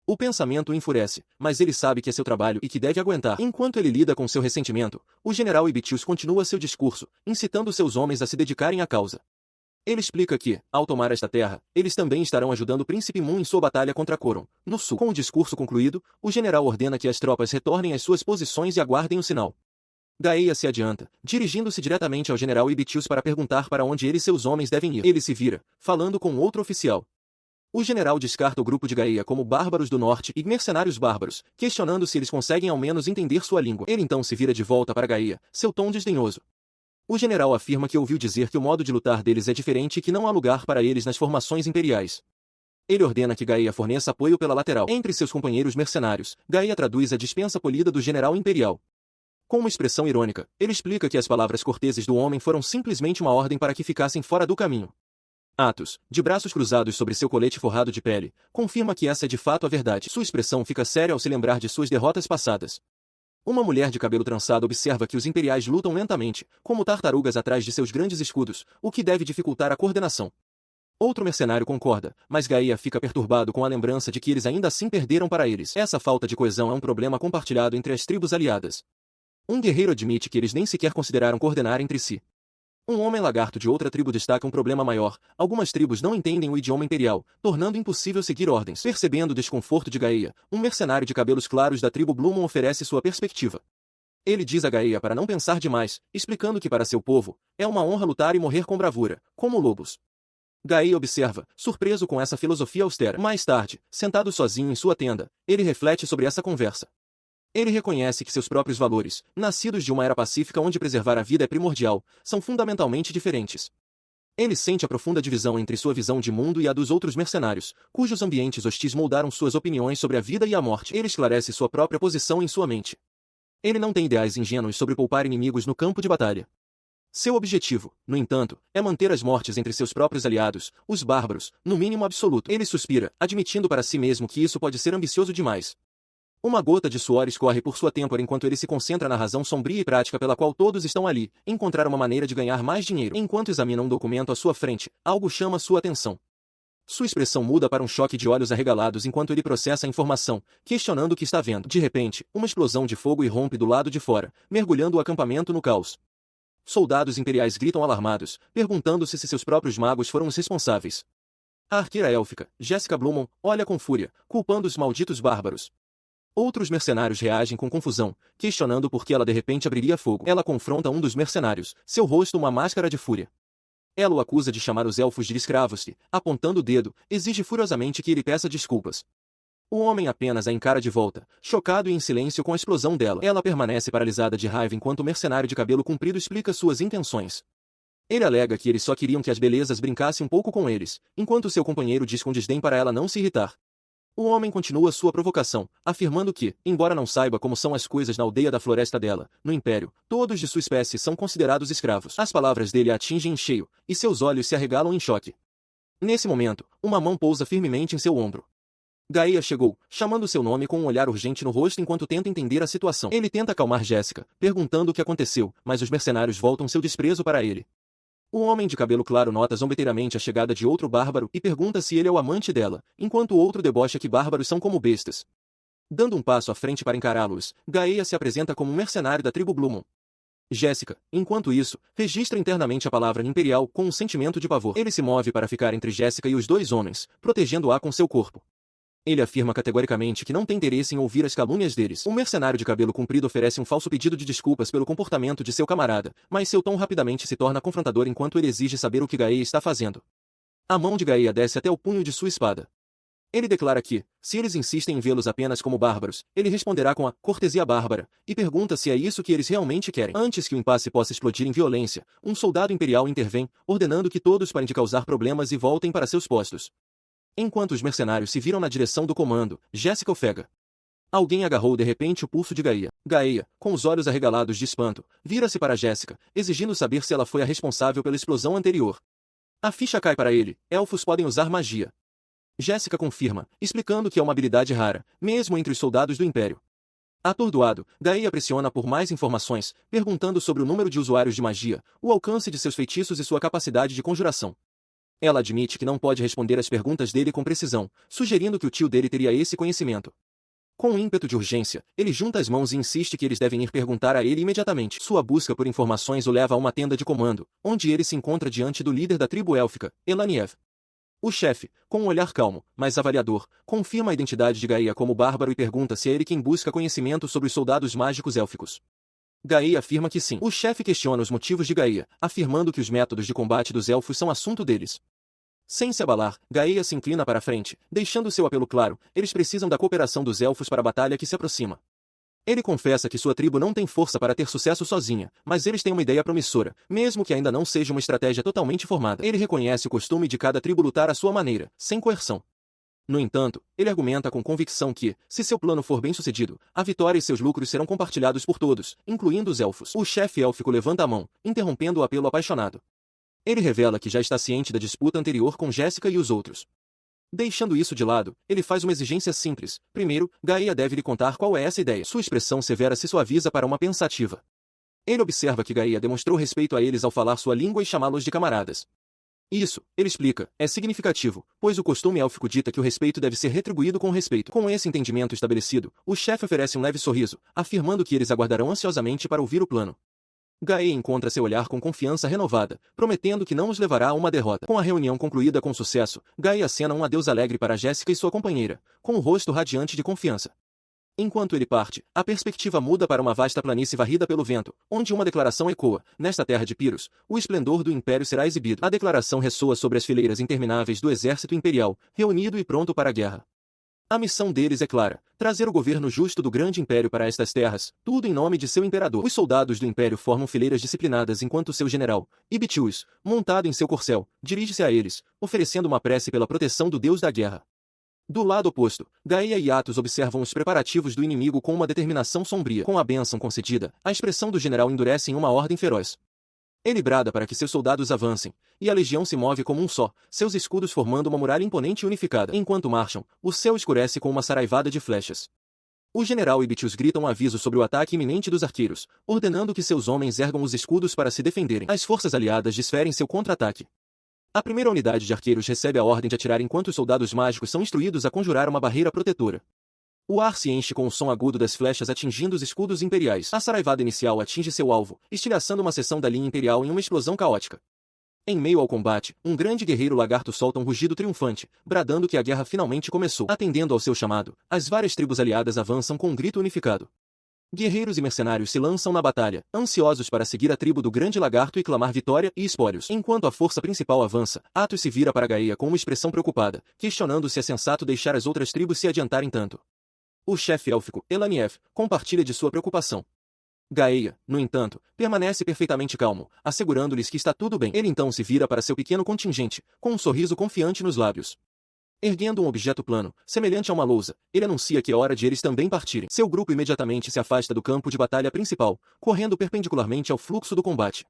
O pensamento o enfurece, mas ele sabe que é seu trabalho e que deve aguentar. Enquanto ele lida com seu ressentimento, o general Ibitius continua seu discurso, incitando seus homens a se dedicarem à causa. Ele explica que, ao tomar esta terra, eles também estarão ajudando o príncipe Mun em sua batalha contra Coron, no sul. Com o discurso concluído, o general ordena que as tropas retornem às suas posições e aguardem o sinal. Gaia se adianta, dirigindo-se diretamente ao general Ibitius para perguntar para onde ele e seus homens devem ir. Ele se vira, falando com outro oficial. O general descarta o grupo de Gaia como bárbaros do norte e mercenários bárbaros, questionando se eles conseguem ao menos entender sua língua. Ele então se vira de volta para Gaia, seu tom desdenhoso. O general afirma que ouviu dizer que o modo de lutar deles é diferente e que não há lugar para eles nas formações imperiais. Ele ordena que Gaia forneça apoio pela lateral. Entre seus companheiros mercenários, Gaia traduz a dispensa polida do general imperial. Com uma expressão irônica, ele explica que as palavras corteses do homem foram simplesmente uma ordem para que ficassem fora do caminho. Atos, de braços cruzados sobre seu colete forrado de pele, confirma que essa é de fato a verdade. Sua expressão fica séria ao se lembrar de suas derrotas passadas. Uma mulher de cabelo trançado observa que os imperiais lutam lentamente, como tartarugas atrás de seus grandes escudos, o que deve dificultar a coordenação. Outro mercenário concorda, mas Gaia fica perturbado com a lembrança de que eles ainda assim perderam para eles. Essa falta de coesão é um problema compartilhado entre as tribos aliadas. Um guerreiro admite que eles nem sequer consideraram coordenar entre si. Um homem lagarto de outra tribo destaca um problema maior: algumas tribos não entendem o idioma imperial, tornando impossível seguir ordens. Percebendo o desconforto de Gaia, um mercenário de cabelos claros da tribo Blumon oferece sua perspectiva. Ele diz a Gaia para não pensar demais, explicando que para seu povo, é uma honra lutar e morrer com bravura, como lobos. Gaia observa, surpreso com essa filosofia austera. Mais tarde, sentado sozinho em sua tenda, ele reflete sobre essa conversa. Ele reconhece que seus próprios valores, nascidos de uma era pacífica onde preservar a vida é primordial, são fundamentalmente diferentes. Ele sente a profunda divisão entre sua visão de mundo e a dos outros mercenários, cujos ambientes hostis moldaram suas opiniões sobre a vida e a morte. Ele esclarece sua própria posição em sua mente. Ele não tem ideais ingênuos sobre poupar inimigos no campo de batalha. Seu objetivo, no entanto, é manter as mortes entre seus próprios aliados, os bárbaros, no mínimo absoluto. Ele suspira, admitindo para si mesmo que isso pode ser ambicioso demais. Uma gota de suor escorre por sua têmpora enquanto ele se concentra na razão sombria e prática pela qual todos estão ali, encontrar uma maneira de ganhar mais dinheiro. Enquanto examina um documento à sua frente, algo chama sua atenção. Sua expressão muda para um choque de olhos arregalados enquanto ele processa a informação, questionando o que está vendo. De repente, uma explosão de fogo irrompe do lado de fora, mergulhando o acampamento no caos. Soldados imperiais gritam alarmados, perguntando-se se seus próprios magos foram os responsáveis. A arqueira élfica, Jessica Blumon, olha com fúria, culpando os malditos bárbaros. Outros mercenários reagem com confusão, questionando por que ela de repente abriria fogo. Ela confronta um dos mercenários, seu rosto uma máscara de fúria. Ela o acusa de chamar os elfos de escravos e, apontando o dedo, exige furiosamente que ele peça desculpas. O homem apenas a encara de volta, chocado e em silêncio com a explosão dela. Ela permanece paralisada de raiva enquanto o mercenário de cabelo comprido explica suas intenções. Ele alega que eles só queriam que as belezas brincassem um pouco com eles, enquanto seu companheiro diz com desdém para ela não se irritar. O homem continua sua provocação, afirmando que, embora não saiba como são as coisas na aldeia da floresta dela, no Império, todos de sua espécie são considerados escravos. As palavras dele a atingem em cheio, e seus olhos se arregalam em choque. Nesse momento, uma mão pousa firmemente em seu ombro. Gaia chegou, chamando seu nome com um olhar urgente no rosto enquanto tenta entender a situação. Ele tenta acalmar Jéssica, perguntando o que aconteceu, mas os mercenários voltam seu desprezo para ele. O homem de cabelo claro nota zombeteiramente a chegada de outro bárbaro e pergunta se ele é o amante dela, enquanto o outro debocha que bárbaros são como bestas. Dando um passo à frente para encará-los, Gaia se apresenta como um mercenário da tribo Blumon. Jéssica, enquanto isso, registra internamente a palavra imperial com um sentimento de pavor. Ele se move para ficar entre Jéssica e os dois homens, protegendo-a com seu corpo. Ele afirma categoricamente que não tem interesse em ouvir as calúnias deles. O mercenário de cabelo comprido oferece um falso pedido de desculpas pelo comportamento de seu camarada, mas seu tom rapidamente se torna confrontador enquanto ele exige saber o que Gaia está fazendo. A mão de Gaia desce até o punho de sua espada. Ele declara que, se eles insistem em vê-los apenas como bárbaros, ele responderá com a cortesia bárbara, e pergunta se é isso que eles realmente querem. Antes que o impasse possa explodir em violência, um soldado imperial intervém, ordenando que todos parem de causar problemas e voltem para seus postos. Enquanto os mercenários se viram na direção do comando, Jéssica ofega. Alguém agarrou de repente o pulso de Gaia. Gaia, com os olhos arregalados de espanto, vira-se para Jéssica, exigindo saber se ela foi a responsável pela explosão anterior. A ficha cai para ele, elfos podem usar magia. Jéssica confirma, explicando que é uma habilidade rara, mesmo entre os soldados do Império. Atordoado, Gaia pressiona por mais informações, perguntando sobre o número de usuários de magia, o alcance de seus feitiços e sua capacidade de conjuração. Ela admite que não pode responder às perguntas dele com precisão, sugerindo que o tio dele teria esse conhecimento. Com um ímpeto de urgência, ele junta as mãos e insiste que eles devem ir perguntar a ele imediatamente. Sua busca por informações o leva a uma tenda de comando, onde ele se encontra diante do líder da tribo élfica, Elaniev. O chefe, com um olhar calmo, mas avaliador, confirma a identidade de Gaia como bárbaro e pergunta se é ele quem busca conhecimento sobre os soldados mágicos élficos. Gaia afirma que sim. O chefe questiona os motivos de Gaia, afirmando que os métodos de combate dos elfos são assunto deles. Sem se abalar, Gaia se inclina para a frente, deixando seu apelo claro: eles precisam da cooperação dos elfos para a batalha que se aproxima. Ele confessa que sua tribo não tem força para ter sucesso sozinha, mas eles têm uma ideia promissora, mesmo que ainda não seja uma estratégia totalmente formada. Ele reconhece o costume de cada tribo lutar à sua maneira, sem coerção. No entanto, ele argumenta com convicção que, se seu plano for bem-sucedido, a vitória e seus lucros serão compartilhados por todos, incluindo os elfos. O chefe élfico levanta a mão, interrompendo o apelo apaixonado. Ele revela que já está ciente da disputa anterior com Jéssica e os outros. Deixando isso de lado, ele faz uma exigência simples. Primeiro, Gaia deve lhe contar qual é essa ideia. Sua expressão severa se suaviza para uma pensativa. Ele observa que Gaia demonstrou respeito a eles ao falar sua língua e chamá-los de camaradas. Isso, ele explica, é significativo, pois o costume élfico dita que o respeito deve ser retribuído com respeito. Com esse entendimento estabelecido, o chefe oferece um leve sorriso, afirmando que eles aguardarão ansiosamente para ouvir o plano. Gaia encontra seu olhar com confiança renovada, prometendo que não os levará a uma derrota. Com a reunião concluída com sucesso, Gaia acena um adeus alegre para Jéssica e sua companheira, com o rosto radiante de confiança. Enquanto ele parte, a perspectiva muda para uma vasta planície varrida pelo vento, onde uma declaração ecoa: nesta terra de Pyrrhus, o esplendor do Império será exibido. A declaração ressoa sobre as fileiras intermináveis do exército imperial, reunido e pronto para a guerra. A missão deles é clara: trazer o governo justo do grande império para estas terras, tudo em nome de seu imperador. Os soldados do império formam fileiras disciplinadas enquanto seu general, Ibitius, montado em seu corcel, dirige-se a eles, oferecendo uma prece pela proteção do deus da guerra. Do lado oposto, Gaia e Athos observam os preparativos do inimigo com uma determinação sombria. Com a bênção concedida, a expressão do general endurece em uma ordem feroz. Ele brada para que seus soldados avancem, e a legião se move como um só, seus escudos formando uma muralha imponente e unificada. Enquanto marcham, o céu escurece com uma saraivada de flechas. O general e Bitius gritam um aviso sobre o ataque iminente dos arqueiros, ordenando que seus homens ergam os escudos para se defenderem. As forças aliadas desferem seu contra-ataque. A primeira unidade de arqueiros recebe a ordem de atirar enquanto os soldados mágicos são instruídos a conjurar uma barreira protetora. O ar se enche com o som agudo das flechas atingindo os escudos imperiais. A saraivada inicial atinge seu alvo, estilhaçando uma seção da linha imperial em uma explosão caótica. Em meio ao combate, um grande guerreiro lagarto solta um rugido triunfante, bradando que a guerra finalmente começou. Atendendo ao seu chamado, as várias tribos aliadas avançam com um grito unificado. Guerreiros e mercenários se lançam na batalha, ansiosos para seguir a tribo do grande lagarto e clamar vitória e espólios. Enquanto a força principal avança, Athos se vira para Gaia com uma expressão preocupada, questionando se é sensato deixar as outras tribos se adiantarem tanto. O chefe élfico, Elaniev, compartilha de sua preocupação. Gaia, no entanto, permanece perfeitamente calmo, assegurando-lhes que está tudo bem. Ele então se vira para seu pequeno contingente, com um sorriso confiante nos lábios. Erguendo um objeto plano, semelhante a uma lousa, ele anuncia que é hora de eles também partirem. Seu grupo imediatamente se afasta do campo de batalha principal, correndo perpendicularmente ao fluxo do combate.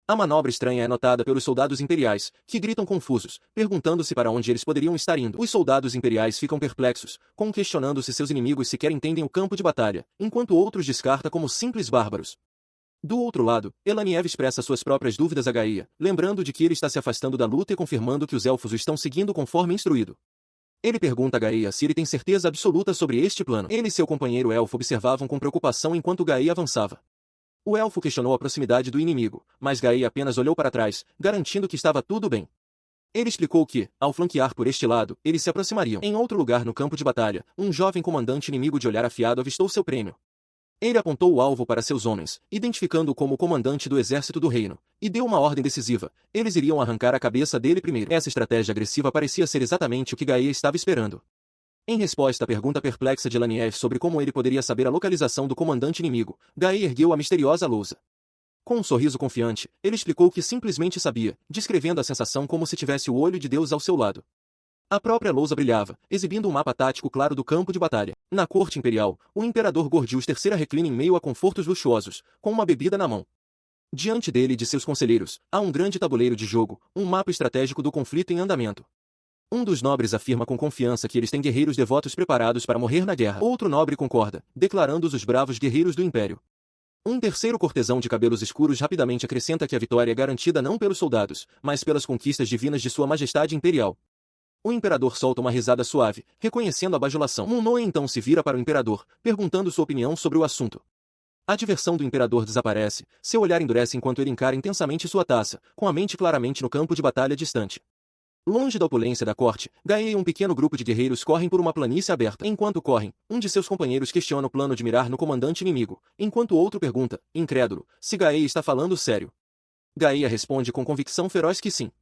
A manobra estranha é notada pelos soldados imperiais, que gritam confusos, perguntando-se para onde eles poderiam estar indo. Os soldados imperiais ficam perplexos, questionando se seus inimigos sequer entendem o campo de batalha, enquanto outros descartam como simples bárbaros. Do outro lado, Elaniev expressa suas próprias dúvidas a Gaia, lembrando de que ele está se afastando da luta e confirmando que os elfos o estão seguindo conforme instruído. Ele pergunta a Gaia se ele tem certeza absoluta sobre este plano. Ele e seu companheiro elfo observavam com preocupação enquanto Gaia avançava. O elfo questionou a proximidade do inimigo, mas Gaia apenas olhou para trás, garantindo que estava tudo bem. Ele explicou que, ao flanquear por este lado, eles se aproximariam. Em outro lugar no campo de batalha, um jovem comandante inimigo de olhar afiado avistou seu prêmio. Ele apontou o alvo para seus homens, identificando-o como o comandante do exército do reino, e deu uma ordem decisiva: eles iriam arrancar a cabeça dele primeiro. Essa estratégia agressiva parecia ser exatamente o que Gaia estava esperando. Em resposta à pergunta perplexa de Elaniev sobre como ele poderia saber a localização do comandante inimigo, Gaia ergueu a misteriosa lousa. Com um sorriso confiante, ele explicou que simplesmente sabia, descrevendo a sensação como se tivesse o olho de Deus ao seu lado. A própria lousa brilhava, exibindo um mapa tático claro do campo de batalha. Na corte imperial, o imperador Gordius III reclina em meio a confortos luxuosos, com uma bebida na mão. Diante dele e de seus conselheiros, há um grande tabuleiro de jogo, um mapa estratégico do conflito em andamento. Um dos nobres afirma com confiança que eles têm guerreiros devotos preparados para morrer na guerra. Outro nobre concorda, declarando-os os bravos guerreiros do império. Um terceiro cortesão de cabelos escuros rapidamente acrescenta que a vitória é garantida não pelos soldados, mas pelas conquistas divinas de Sua Majestade Imperial. O imperador solta uma risada suave, reconhecendo a bajulação. Munnoe então se vira para o imperador, perguntando sua opinião sobre o assunto. A diversão do imperador desaparece, seu olhar endurece enquanto ele encara intensamente sua taça, com a mente claramente no campo de batalha distante. Longe da opulência da corte, Gaia e um pequeno grupo de guerreiros correm por uma planície aberta. Enquanto correm, um de seus companheiros questiona o plano de mirar no comandante inimigo, enquanto o outro pergunta, incrédulo, se Gaia está falando sério. Gaia responde com convicção feroz que sim.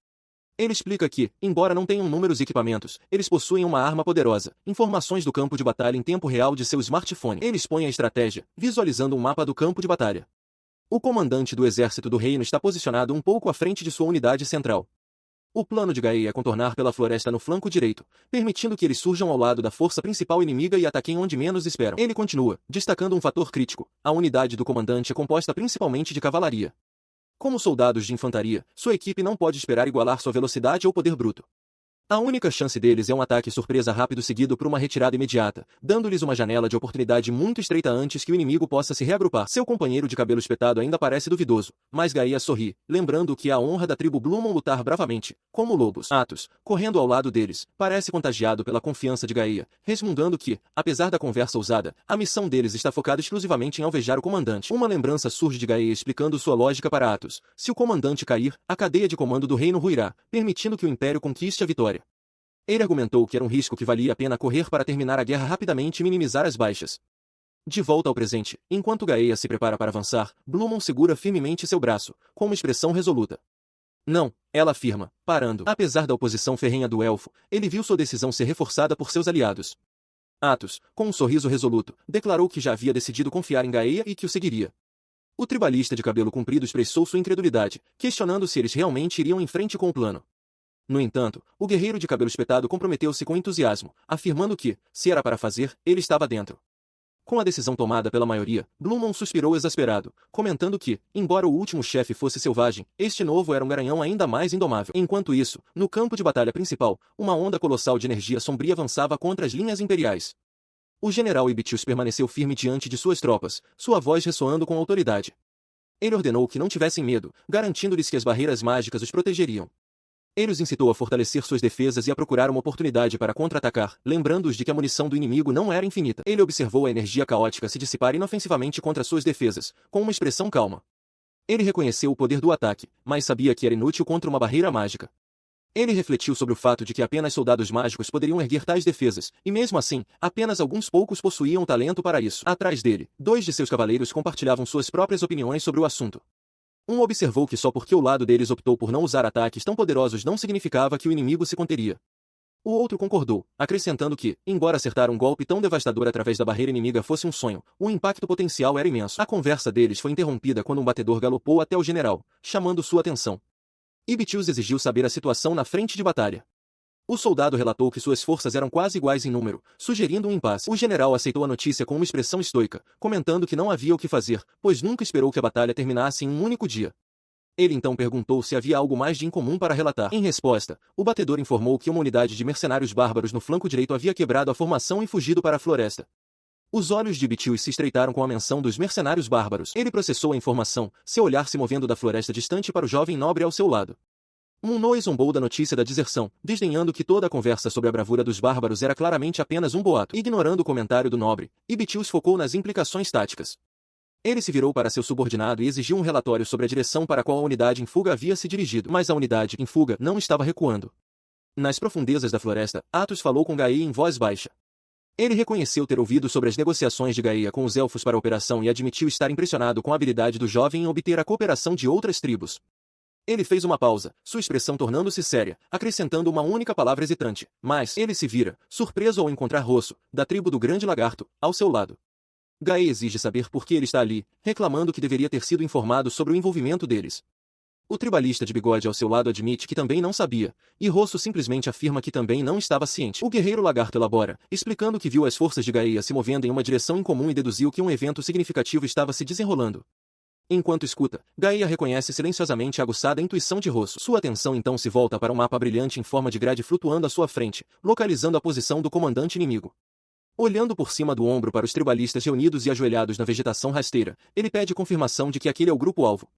Ele explica que, embora não tenham números e equipamentos, eles possuem uma arma poderosa, informações do campo de batalha em tempo real de seu smartphone. Ele expõe a estratégia, visualizando um mapa do campo de batalha. O comandante do exército do reino está posicionado um pouco à frente de sua unidade central. O plano de Gaia é contornar pela floresta no flanco direito, permitindo que eles surjam ao lado da força principal inimiga e ataquem onde menos esperam. Ele continua, destacando um fator crítico: a unidade do comandante é composta principalmente de cavalaria. Como soldados de infantaria, sua equipe não pode esperar igualar sua velocidade ou poder bruto. A única chance deles é um ataque surpresa rápido seguido por uma retirada imediata, dando-lhes uma janela de oportunidade muito estreita antes que o inimigo possa se reagrupar. Seu companheiro de cabelo espetado ainda parece duvidoso, mas Gaia sorri, lembrando que é a honra da tribo Blumon lutar bravamente, como lobos. Atos, correndo ao lado deles, parece contagiado pela confiança de Gaia, resmungando que, apesar da conversa ousada, a missão deles está focada exclusivamente em alvejar o comandante. Uma lembrança surge de Gaia explicando sua lógica para Atos: se o comandante cair, a cadeia de comando do reino ruirá, permitindo que o império conquiste a vitória. Ele argumentou que era um risco que valia a pena correr para terminar a guerra rapidamente e minimizar as baixas. De volta ao presente, enquanto Gaia se prepara para avançar, Blumon segura firmemente seu braço, com uma expressão resoluta. Não, ela afirma, parando. Apesar da oposição ferrenha do elfo, ele viu sua decisão ser reforçada por seus aliados. Atos, com um sorriso resoluto, declarou que já havia decidido confiar em Gaia e que o seguiria. O tribalista de cabelo comprido expressou sua incredulidade, questionando se eles realmente iriam em frente com o plano. No entanto, o guerreiro de cabelo espetado comprometeu-se com entusiasmo, afirmando que, se era para fazer, ele estava dentro. Com a decisão tomada pela maioria, Blumon suspirou exasperado, comentando que, embora o último chefe fosse selvagem, este novo era um garanhão ainda mais indomável. Enquanto isso, no campo de batalha principal, uma onda colossal de energia sombria avançava contra as linhas imperiais. O general Ibitius permaneceu firme diante de suas tropas, sua voz ressoando com autoridade. Ele ordenou que não tivessem medo, garantindo-lhes que as barreiras mágicas os protegeriam. Ele os incitou a fortalecer suas defesas e a procurar uma oportunidade para contra-atacar, lembrando-os de que a munição do inimigo não era infinita. Ele observou a energia caótica se dissipar inofensivamente contra suas defesas, com uma expressão calma. Ele reconheceu o poder do ataque, mas sabia que era inútil contra uma barreira mágica. Ele refletiu sobre o fato de que apenas soldados mágicos poderiam erguer tais defesas, e mesmo assim, apenas alguns poucos possuíam talento para isso. Atrás dele, 2 de seus cavaleiros compartilhavam suas próprias opiniões sobre o assunto. Um observou que só porque o lado deles optou por não usar ataques tão poderosos não significava que o inimigo se conteria. O outro concordou, acrescentando que, embora acertar um golpe tão devastador através da barreira inimiga fosse um sonho, o impacto potencial era imenso. A conversa deles foi interrompida quando um batedor galopou até o general, chamando sua atenção. Ibitius exigiu saber a situação na frente de batalha. O soldado relatou que suas forças eram quase iguais em número, sugerindo um impasse. O general aceitou a notícia com uma expressão estoica, comentando que não havia o que fazer, pois nunca esperou que a batalha terminasse em um único dia. Ele então perguntou se havia algo mais de incomum para relatar. Em resposta, o batedor informou que uma unidade de mercenários bárbaros no flanco direito havia quebrado a formação e fugido para a floresta. Os olhos de Ibitius se estreitaram com a menção dos mercenários bárbaros. Ele processou a informação, seu olhar se movendo da floresta distante para o jovem nobre ao seu lado. Munnoe zombou da notícia da deserção, desdenhando que toda a conversa sobre a bravura dos bárbaros era claramente apenas um boato. Ignorando o comentário do nobre, Ibitius focou nas implicações táticas. Ele se virou para seu subordinado e exigiu um relatório sobre a direção para a qual a unidade em fuga havia se dirigido. Mas a unidade em fuga não estava recuando. Nas profundezas da floresta, Atos falou com Gaia em voz baixa. Ele reconheceu ter ouvido sobre as negociações de Gaia com os elfos para a operação e admitiu estar impressionado com a habilidade do jovem em obter a cooperação de outras tribos. Ele fez uma pausa, sua expressão tornando-se séria, acrescentando uma única palavra hesitante. Mas ele se vira, surpreso ao encontrar Rosso, da tribo do Grande Lagarto, ao seu lado. Gaia exige saber por que ele está ali, reclamando que deveria ter sido informado sobre o envolvimento deles. O tribalista de bigode ao seu lado admite que também não sabia, e Rosso simplesmente afirma que também não estava ciente. O guerreiro lagarto elabora, explicando que viu as forças de Gaia se movendo em uma direção incomum e deduziu que um evento significativo estava se desenrolando. Enquanto escuta, Gaia reconhece silenciosamente a aguçada intuição de Rosso. Sua atenção então se volta para um mapa brilhante em forma de grade flutuando à sua frente, localizando a posição do comandante inimigo. Olhando por cima do ombro para os tribalistas reunidos e ajoelhados na vegetação rasteira, ele pede confirmação de que aquele é o grupo-alvo.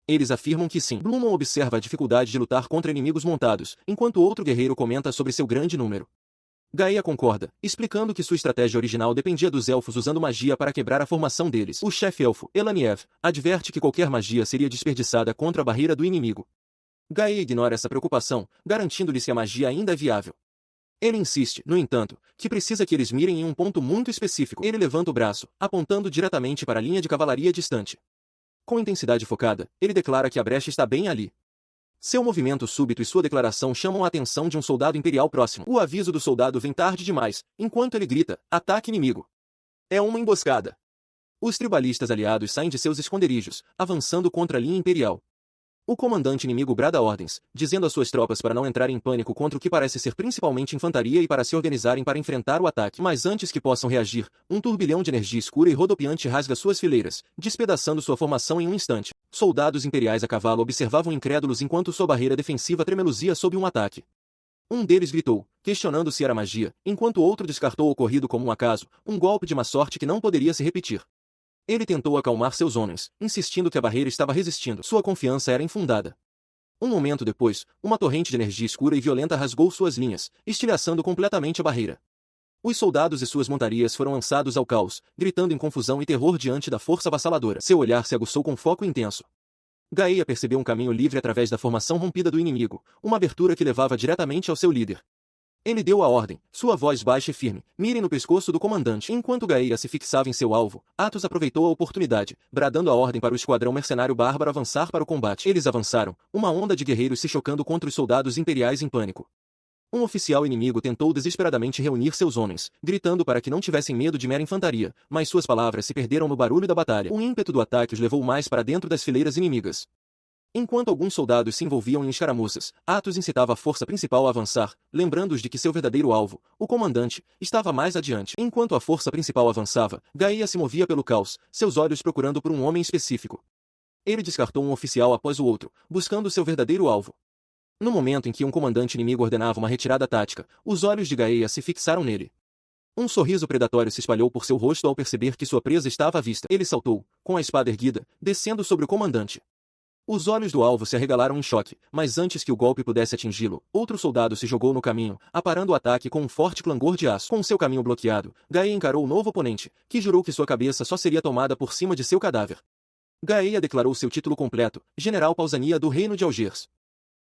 Eles afirmam que sim. Blumon observa a dificuldade de lutar contra inimigos montados, enquanto outro guerreiro comenta sobre seu grande número. Gaia concorda, explicando que sua estratégia original dependia dos elfos usando magia para quebrar a formação deles. O chefe elfo, Elaniev, adverte que qualquer magia seria desperdiçada contra a barreira do inimigo. Gaia ignora essa preocupação, garantindo-lhes que a magia ainda é viável. Ele insiste, no entanto, que precisa que eles mirem em um ponto muito específico. Ele levanta o braço, apontando diretamente para a linha de cavalaria distante. Com intensidade focada, ele declara que a brecha está bem ali. Seu movimento súbito e sua declaração chamam a atenção de um soldado imperial próximo. O aviso do soldado vem tarde demais, enquanto ele grita, ataque inimigo. É uma emboscada. Os tribalistas aliados saem de seus esconderijos, avançando contra a linha imperial. O comandante inimigo brada ordens, dizendo às suas tropas para não entrarem em pânico contra o que parece ser principalmente infantaria e para se organizarem para enfrentar o ataque. Mas antes que possam reagir, um turbilhão de energia escura e rodopiante rasga suas fileiras, despedaçando sua formação em um instante. Soldados imperiais a cavalo observavam incrédulos enquanto sua barreira defensiva tremeluzia sob um ataque. Um deles gritou, questionando se era magia, enquanto outro descartou o ocorrido como um acaso, um golpe de má sorte que não poderia se repetir. Ele tentou acalmar seus homens, insistindo que a barreira estava resistindo. Sua confiança era infundada. Um momento depois, uma torrente de energia escura e violenta rasgou suas linhas, estilhaçando completamente a barreira. Os soldados e suas montarias foram lançados ao caos, gritando em confusão e terror diante da força avassaladora. Seu olhar se aguçou com foco intenso. Gaia percebeu um caminho livre através da formação rompida do inimigo, uma abertura que levava diretamente ao seu líder. Ele deu a ordem, sua voz baixa e firme, mirem no pescoço do comandante. Enquanto Gaia se fixava em seu alvo, Athos aproveitou a oportunidade, bradando a ordem para o esquadrão mercenário bárbaro avançar para o combate. Eles avançaram, uma onda de guerreiros se chocando contra os soldados imperiais em pânico. Um oficial inimigo tentou desesperadamente reunir seus homens, gritando para que não tivessem medo de mera infantaria, mas suas palavras se perderam no barulho da batalha. O ímpeto do ataque os levou mais para dentro das fileiras inimigas. Enquanto alguns soldados se envolviam em escaramuças, Athos incitava a força principal a avançar, lembrando-os de que seu verdadeiro alvo, o comandante, estava mais adiante. Enquanto a força principal avançava, Gaia se movia pelo caos, seus olhos procurando por um homem específico. Ele descartou um oficial após o outro, buscando seu verdadeiro alvo. No momento em que um comandante inimigo ordenava uma retirada tática, os olhos de Gaia se fixaram nele. Um sorriso predatório se espalhou por seu rosto ao perceber que sua presa estava à vista. Ele saltou, com a espada erguida, descendo sobre o comandante. Os olhos do alvo se arregalaram em choque, mas antes que o golpe pudesse atingi-lo, outro soldado se jogou no caminho, aparando o ataque com um forte clangor de aço. Com seu caminho bloqueado, Gaia encarou o novo oponente, que jurou que sua cabeça só seria tomada por cima de seu cadáver. Gaia declarou seu título completo, General Pausania do Reino de Algiers.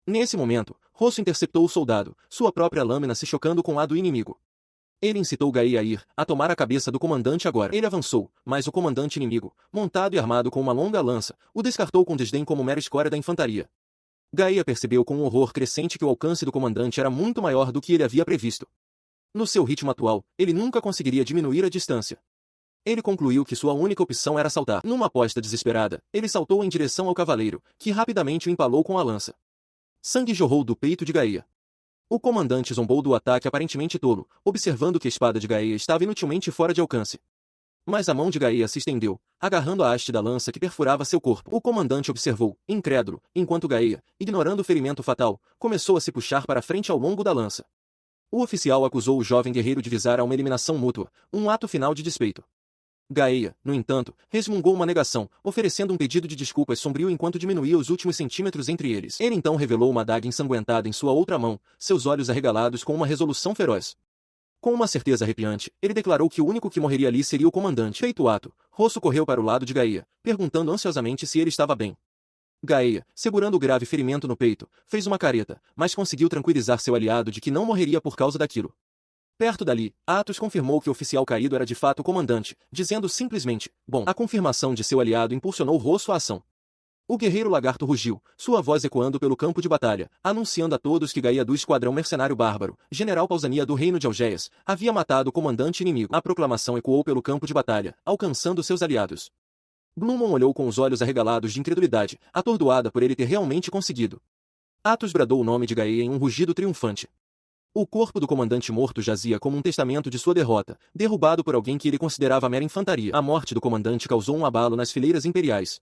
Nesse momento, Rosso interceptou o soldado, sua própria lâmina se chocando com a do inimigo. Ele incitou Gaia a tomar a cabeça do comandante agora. Ele avançou, mas o comandante inimigo, montado e armado com uma longa lança, o descartou com desdém como mera escória da infantaria. Gaia percebeu com um horror crescente que o alcance do comandante era muito maior do que ele havia previsto. No seu ritmo atual, ele nunca conseguiria diminuir a distância. Ele concluiu que sua única opção era saltar. Numa aposta desesperada, ele saltou em direção ao cavaleiro, que rapidamente o empalou com a lança. Sangue jorrou do peito de Gaia. O comandante zombou do ataque aparentemente tolo, observando que a espada de Gaia estava inutilmente fora de alcance. Mas a mão de Gaia se estendeu, agarrando a haste da lança que perfurava seu corpo. O comandante observou, incrédulo, enquanto Gaia, ignorando o ferimento fatal, começou a se puxar para frente ao longo da lança. O oficial acusou o jovem guerreiro de visar a uma eliminação mútua, um ato final de despeito. Gaia, no entanto, resmungou uma negação, oferecendo um pedido de desculpas sombrio enquanto diminuía os últimos centímetros entre eles. Ele então revelou uma adaga ensanguentada em sua outra mão, seus olhos arregalados com uma resolução feroz. Com uma certeza arrepiante, ele declarou que o único que morreria ali seria o comandante. Feito o ato, Rosso correu para o lado de Gaia, perguntando ansiosamente se ele estava bem. Gaia, segurando o grave ferimento no peito, fez uma careta, mas conseguiu tranquilizar seu aliado de que não morreria por causa daquilo. Perto dali, Athos confirmou que o oficial caído era de fato o comandante, dizendo simplesmente, bom. A confirmação de seu aliado impulsionou Rosso à ação. O guerreiro lagarto rugiu, sua voz ecoando pelo campo de batalha, anunciando a todos que Gaia do esquadrão mercenário bárbaro, General Pausania do Reino de Algéias, havia matado o comandante inimigo. A proclamação ecoou pelo campo de batalha, alcançando seus aliados. Blumon olhou com os olhos arregalados de incredulidade, atordoada por ele ter realmente conseguido. Athos bradou o nome de Gaia em um rugido triunfante. O corpo do comandante morto jazia como um testamento de sua derrota, derrubado por alguém que ele considerava mera infantaria. A morte do comandante causou um abalo nas fileiras imperiais.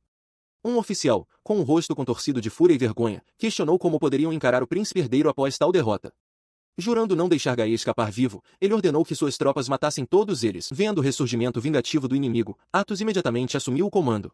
Um oficial, com o rosto contorcido de fúria e vergonha, questionou como poderiam encarar o príncipe herdeiro após tal derrota. Jurando não deixar Gaia escapar vivo, ele ordenou que suas tropas matassem todos eles. Vendo o ressurgimento vingativo do inimigo, Athos imediatamente assumiu o comando.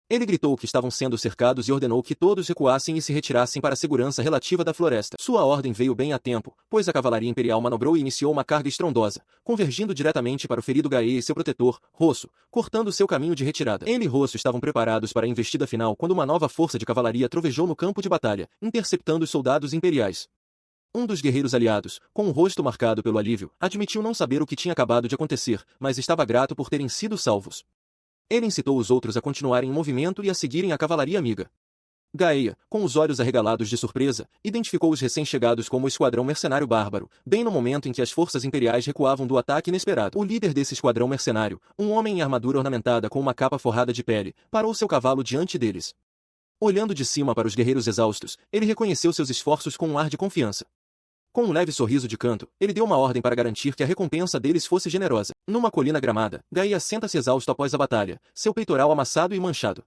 Ele gritou que estavam sendo cercados e ordenou que todos recuassem e se retirassem para a segurança relativa da floresta. Sua ordem veio bem a tempo, pois a cavalaria imperial manobrou e iniciou uma carga estrondosa, convergindo diretamente para o ferido Gaia e seu protetor, Rosso, cortando seu caminho de retirada. Ele e Rosso estavam preparados para a investida final quando uma nova força de cavalaria trovejou no campo de batalha, interceptando os soldados imperiais. Um dos guerreiros aliados, com o rosto marcado pelo alívio, admitiu não saber o que tinha acabado de acontecer, mas estava grato por terem sido salvos. Ele incitou os outros a continuarem em movimento e a seguirem a cavalaria amiga. Gaia, com os olhos arregalados de surpresa, identificou os recém-chegados como o esquadrão mercenário bárbaro, bem no momento em que as forças imperiais recuavam do ataque inesperado. O líder desse esquadrão mercenário, um homem em armadura ornamentada com uma capa forrada de pele, parou seu cavalo diante deles. Olhando de cima para os guerreiros exaustos, ele reconheceu seus esforços com um ar de confiança. Com um leve sorriso de canto, ele deu uma ordem para garantir que a recompensa deles fosse generosa. Numa colina gramada, Gaia senta-se exausto após a batalha, seu peitoral amassado e manchado.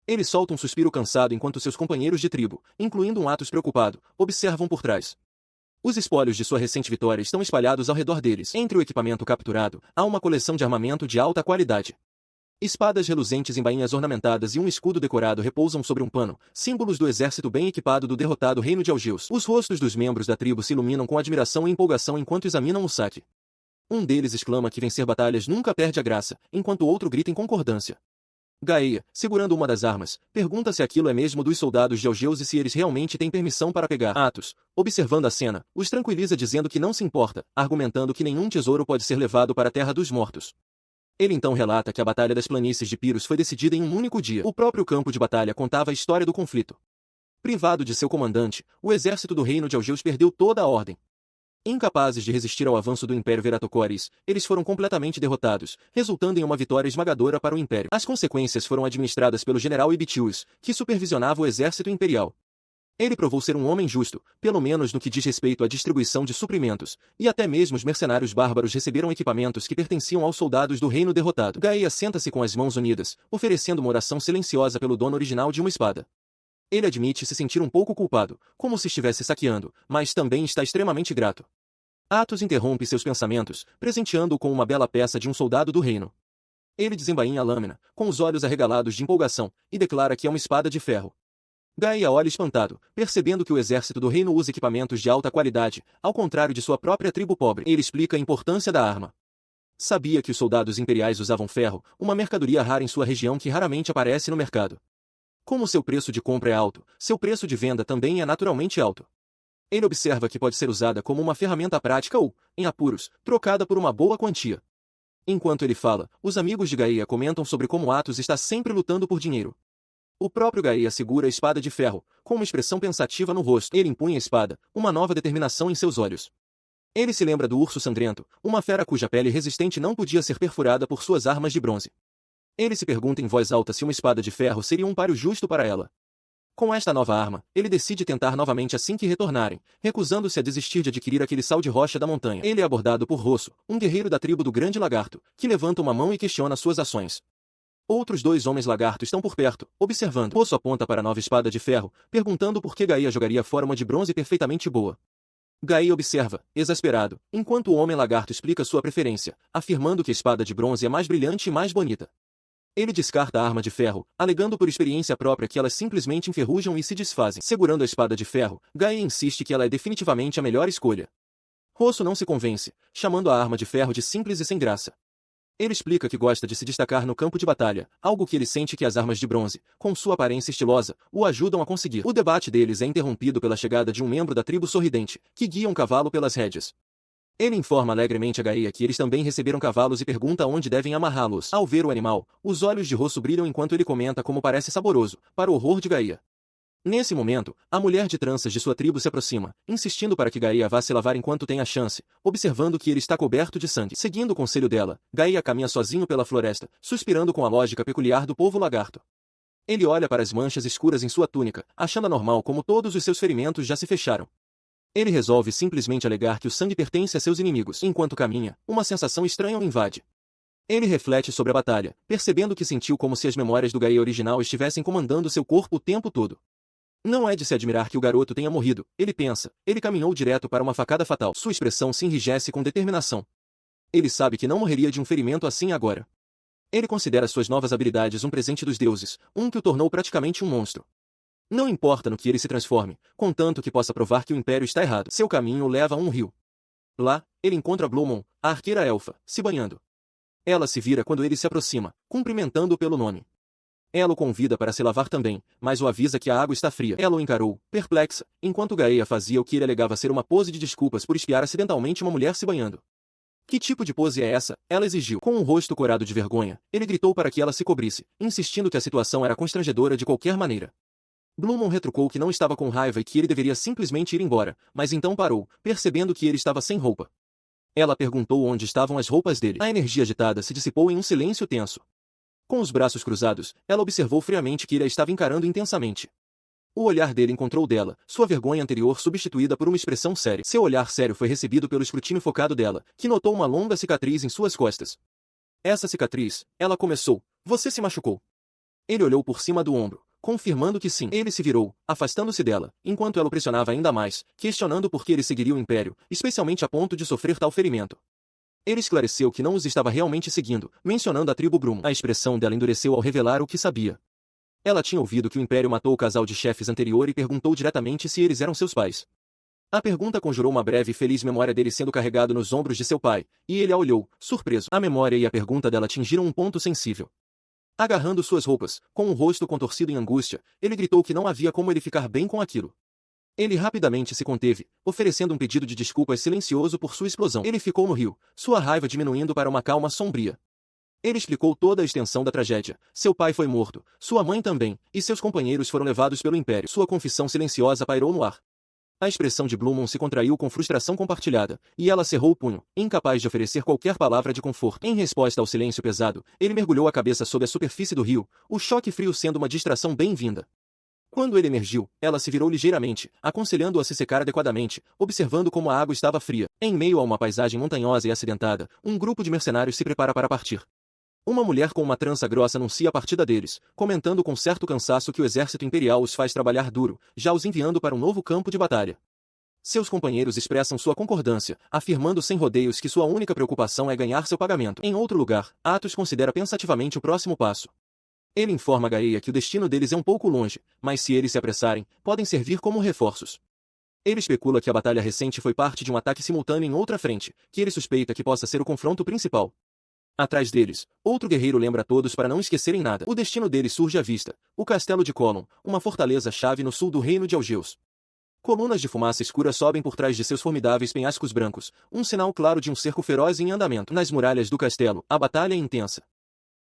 Ele solta um suspiro cansado enquanto seus companheiros de tribo, incluindo um Athos preocupado, observam por trás. Os espólios de sua recente vitória estão espalhados ao redor deles. Entre o equipamento capturado, há uma coleção de armamento de alta qualidade. Espadas reluzentes em bainhas ornamentadas e um escudo decorado repousam sobre um pano, símbolos do exército bem equipado do derrotado reino de Algios. Os rostos dos membros da tribo se iluminam com admiração e empolgação enquanto examinam o saque. Um deles exclama que vencer batalhas nunca perde a graça, enquanto o outro grita em concordância. Gaia, segurando uma das armas, pergunta se aquilo é mesmo dos soldados de Algios e se eles realmente têm permissão para pegar. Athos, observando a cena, os tranquiliza dizendo que não se importa, argumentando que nenhum tesouro pode ser levado para a terra dos mortos. Ele então relata que a Batalha das Planícies de Piros foi decidida em um único dia. O próprio campo de batalha contava a história do conflito. Privado de seu comandante, o exército do reino de Algios perdeu toda a ordem. Incapazes de resistir ao avanço do Império Veratochores, eles foram completamente derrotados, resultando em uma vitória esmagadora para o Império. As consequências foram administradas pelo general Ibitius, que supervisionava o exército imperial. Ele provou ser um homem justo, pelo menos no que diz respeito à distribuição de suprimentos, e até mesmo os mercenários bárbaros receberam equipamentos que pertenciam aos soldados do reino derrotado. Gaia senta-se com as mãos unidas, oferecendo uma oração silenciosa pelo dono original de uma espada. Ele admite se sentir um pouco culpado, como se estivesse saqueando, mas também está extremamente grato. Athos interrompe seus pensamentos, presenteando-o com uma bela peça de um soldado do reino. Ele desembainha a lâmina, com os olhos arregalados de empolgação, e declara que é uma espada de ferro. Gaia olha espantado, percebendo que o exército do reino usa equipamentos de alta qualidade, ao contrário de sua própria tribo pobre. Ele explica a importância da arma. Sabia que os soldados imperiais usavam ferro, uma mercadoria rara em sua região que raramente aparece no mercado. Como seu preço de compra é alto, seu preço de venda também é naturalmente alto. Ele observa que pode ser usada como uma ferramenta prática ou, em apuros, trocada por uma boa quantia. Enquanto ele fala, os amigos de Gaia comentam sobre como Athos está sempre lutando por dinheiro. O próprio Gaia segura a espada de ferro, com uma expressão pensativa no rosto. Ele empunha a espada, uma nova determinação em seus olhos. Ele se lembra do urso sangrento, uma fera cuja pele resistente não podia ser perfurada por suas armas de bronze. Ele se pergunta em voz alta se uma espada de ferro seria um páreo justo para ela. Com esta nova arma, ele decide tentar novamente assim que retornarem, recusando-se a desistir de adquirir aquele sal de rocha da montanha. Ele é abordado por Rosso, um guerreiro da tribo do Grande Lagarto, que levanta uma mão e questiona suas ações. Outros dois homens lagarto estão por perto, observando. Rosso aponta para a nova espada de ferro, perguntando por que Gaia jogaria fora uma de bronze perfeitamente boa. Gaia observa, exasperado, enquanto o homem lagarto explica sua preferência, afirmando que a espada de bronze é mais brilhante e mais bonita. Ele descarta a arma de ferro, alegando por experiência própria que elas simplesmente enferrujam e se desfazem. Segurando a espada de ferro, Gaia insiste que ela é definitivamente a melhor escolha. Rosso não se convence, chamando a arma de ferro de simples e sem graça. Ele explica que gosta de se destacar no campo de batalha, algo que ele sente que as armas de bronze, com sua aparência estilosa, o ajudam a conseguir. O debate deles é interrompido pela chegada de um membro da tribo sorridente, que guia um cavalo pelas rédeas. Ele informa alegremente a Gaia que eles também receberam cavalos e pergunta onde devem amarrá-los. Ao ver o animal, os olhos de Rosso brilham enquanto ele comenta como parece saboroso, para o horror de Gaia. Nesse momento, a mulher de tranças de sua tribo se aproxima, insistindo para que Gaia vá se lavar enquanto tem a chance, observando que ele está coberto de sangue. Seguindo o conselho dela, Gaia caminha sozinho pela floresta, suspirando com a lógica peculiar do povo lagarto. Ele olha para as manchas escuras em sua túnica, achando anormal como todos os seus ferimentos já se fecharam. Ele resolve simplesmente alegar que o sangue pertence a seus inimigos. Enquanto caminha, uma sensação estranha o invade. Ele reflete sobre a batalha, percebendo que sentiu como se as memórias do Gaia original estivessem comandando seu corpo o tempo todo. Não é de se admirar que o garoto tenha morrido, ele pensa. Ele caminhou direto para uma facada fatal. Sua expressão se enrijece com determinação. Ele sabe que não morreria de um ferimento assim agora. Ele considera suas novas habilidades um presente dos deuses, que o tornou praticamente um monstro. Não importa no que ele se transforme, contanto que possa provar que o Império está errado. Seu caminho leva a um rio. Lá, ele encontra Blumon, a arqueira elfa, se banhando. Ela se vira quando ele se aproxima, cumprimentando-o pelo nome. Ela o convida para se lavar também, mas o avisa que a água está fria. Ela o encarou, perplexa, enquanto Gaia fazia o que ele alegava ser uma pose de desculpas por espiar acidentalmente uma mulher se banhando. Que tipo de pose é essa? Ela exigiu. Com o rosto corado de vergonha, ele gritou para que ela se cobrisse, insistindo que a situação era constrangedora de qualquer maneira. Blumon retrucou que não estava com raiva e que ele deveria simplesmente ir embora, mas então parou, percebendo que ele estava sem roupa. Ela perguntou onde estavam as roupas dele. A energia agitada se dissipou em um silêncio tenso. Com os braços cruzados, ela observou friamente que ele a estava encarando intensamente. O olhar dele encontrou dela, sua vergonha anterior substituída por uma expressão séria. Seu olhar sério foi recebido pelo escrutínio focado dela, que notou uma longa cicatriz em suas costas. Essa cicatriz, ela começou. Você se machucou. Ele olhou por cima do ombro, confirmando que sim. Ele se virou, afastando-se dela, enquanto ela o pressionava ainda mais, questionando por que ele seguiria o Império, especialmente a ponto de sofrer tal ferimento. Ele esclareceu que não os estava realmente seguindo, mencionando a tribo Brum. A expressão dela endureceu ao revelar o que sabia. Ela tinha ouvido que o Império matou o casal de chefes anterior e perguntou diretamente se eles eram seus pais. A pergunta conjurou uma breve e feliz memória dele sendo carregado nos ombros de seu pai, e ele a olhou, surpreso. A memória e a pergunta dela atingiram um ponto sensível. Agarrando suas roupas, com o rosto contorcido em angústia, ele gritou que não havia como ele ficar bem com aquilo. Ele rapidamente se conteve, oferecendo um pedido de desculpas silencioso por sua explosão. Ele ficou no rio, sua raiva diminuindo para uma calma sombria. Ele explicou toda a extensão da tragédia. Seu pai foi morto, sua mãe também, e seus companheiros foram levados pelo Império. Sua confissão silenciosa pairou no ar. A expressão de Blumon se contraiu com frustração compartilhada, e ela cerrou o punho, incapaz de oferecer qualquer palavra de conforto. Em resposta ao silêncio pesado, ele mergulhou a cabeça sob a superfície do rio, o choque frio sendo uma distração bem-vinda. Quando ele emergiu, ela se virou ligeiramente, aconselhando-o a se secar adequadamente, observando como a água estava fria. Em meio a uma paisagem montanhosa e acidentada, um grupo de mercenários se prepara para partir. Uma mulher com uma trança grossa anuncia a partida deles, comentando com certo cansaço que o exército imperial os faz trabalhar duro, já os enviando para um novo campo de batalha. Seus companheiros expressam sua concordância, afirmando sem rodeios que sua única preocupação é ganhar seu pagamento. Em outro lugar, Athos considera pensativamente o próximo passo. Ele informa a Gaia que o destino deles é um pouco longe, mas se eles se apressarem, podem servir como reforços. Ele especula que a batalha recente foi parte de um ataque simultâneo em outra frente, que ele suspeita que possa ser o confronto principal. Atrás deles, outro guerreiro lembra a todos para não esquecerem nada. O destino deles surge à vista, o castelo de Colon, uma fortaleza-chave no sul do reino de Algeus. Colunas de fumaça escura sobem por trás de seus formidáveis penhascos brancos, um sinal claro de um cerco feroz em andamento. Nas muralhas do castelo, a batalha é intensa.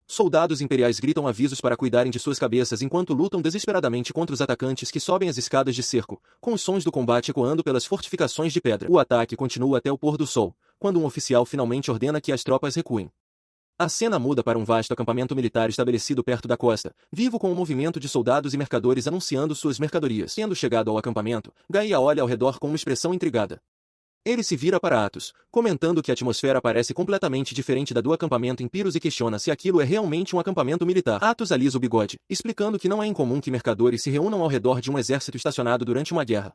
Soldados imperiais gritam avisos para cuidarem de suas cabeças enquanto lutam desesperadamente contra os atacantes que sobem as escadas de cerco, com os sons do combate ecoando pelas fortificações de pedra. O ataque continua até o pôr do sol, quando um oficial finalmente ordena que as tropas recuem. A cena muda para um vasto acampamento militar estabelecido perto da costa, vivo com um movimento de soldados e mercadores anunciando suas mercadorias. Tendo chegado ao acampamento, Gaia olha ao redor com uma expressão intrigada. Ele se vira para Athos, comentando que a atmosfera parece completamente diferente da do acampamento em Piros e questiona se aquilo é realmente um acampamento militar. Athos alisa o bigode, explicando que não é incomum que mercadores se reúnam ao redor de um exército estacionado durante uma guerra.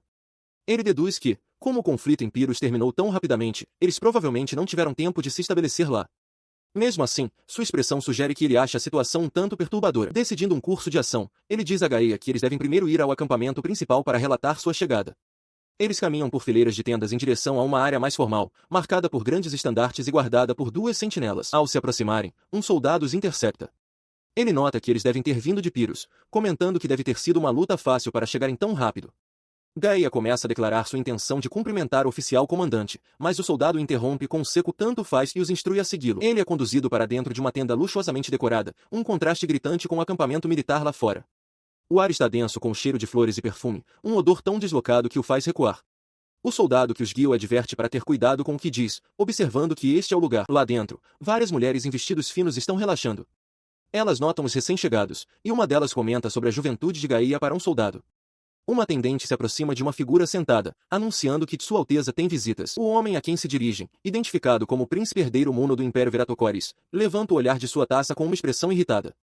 Ele deduz que, como o conflito em Piros terminou tão rapidamente, eles provavelmente não tiveram tempo de se estabelecer lá. Mesmo assim, sua expressão sugere que ele acha a situação um tanto perturbadora. Decidindo um curso de ação, ele diz a Gaia que eles devem primeiro ir ao acampamento principal para relatar sua chegada. Eles caminham por fileiras de tendas em direção a uma área mais formal, marcada por grandes estandartes e guardada por 2 sentinelas. Ao se aproximarem, um soldado os intercepta. Ele nota que eles devem ter vindo de Piros, comentando que deve ter sido uma luta fácil para chegarem tão rápido. Gaia começa a declarar sua intenção de cumprimentar o oficial comandante, mas o soldado o interrompe com um seco tanto faz e os instrui a segui-lo. Ele é conduzido para dentro de uma tenda luxuosamente decorada, um contraste gritante com o acampamento militar lá fora. O ar está denso com o cheiro de flores e perfume, um odor tão deslocado que o faz recuar. O soldado que os guia o adverte para ter cuidado com o que diz, observando que este é o lugar. Lá dentro, várias mulheres em vestidos finos estão relaxando. Elas notam os recém-chegados, e uma delas comenta sobre a juventude de Gaia para um soldado. Uma atendente se aproxima de uma figura sentada, anunciando que Sua Alteza tem visitas. O homem a quem se dirigem, identificado como o príncipe herdeiro Muno do Império Veratochores, levanta o olhar de sua taça com uma expressão irritada.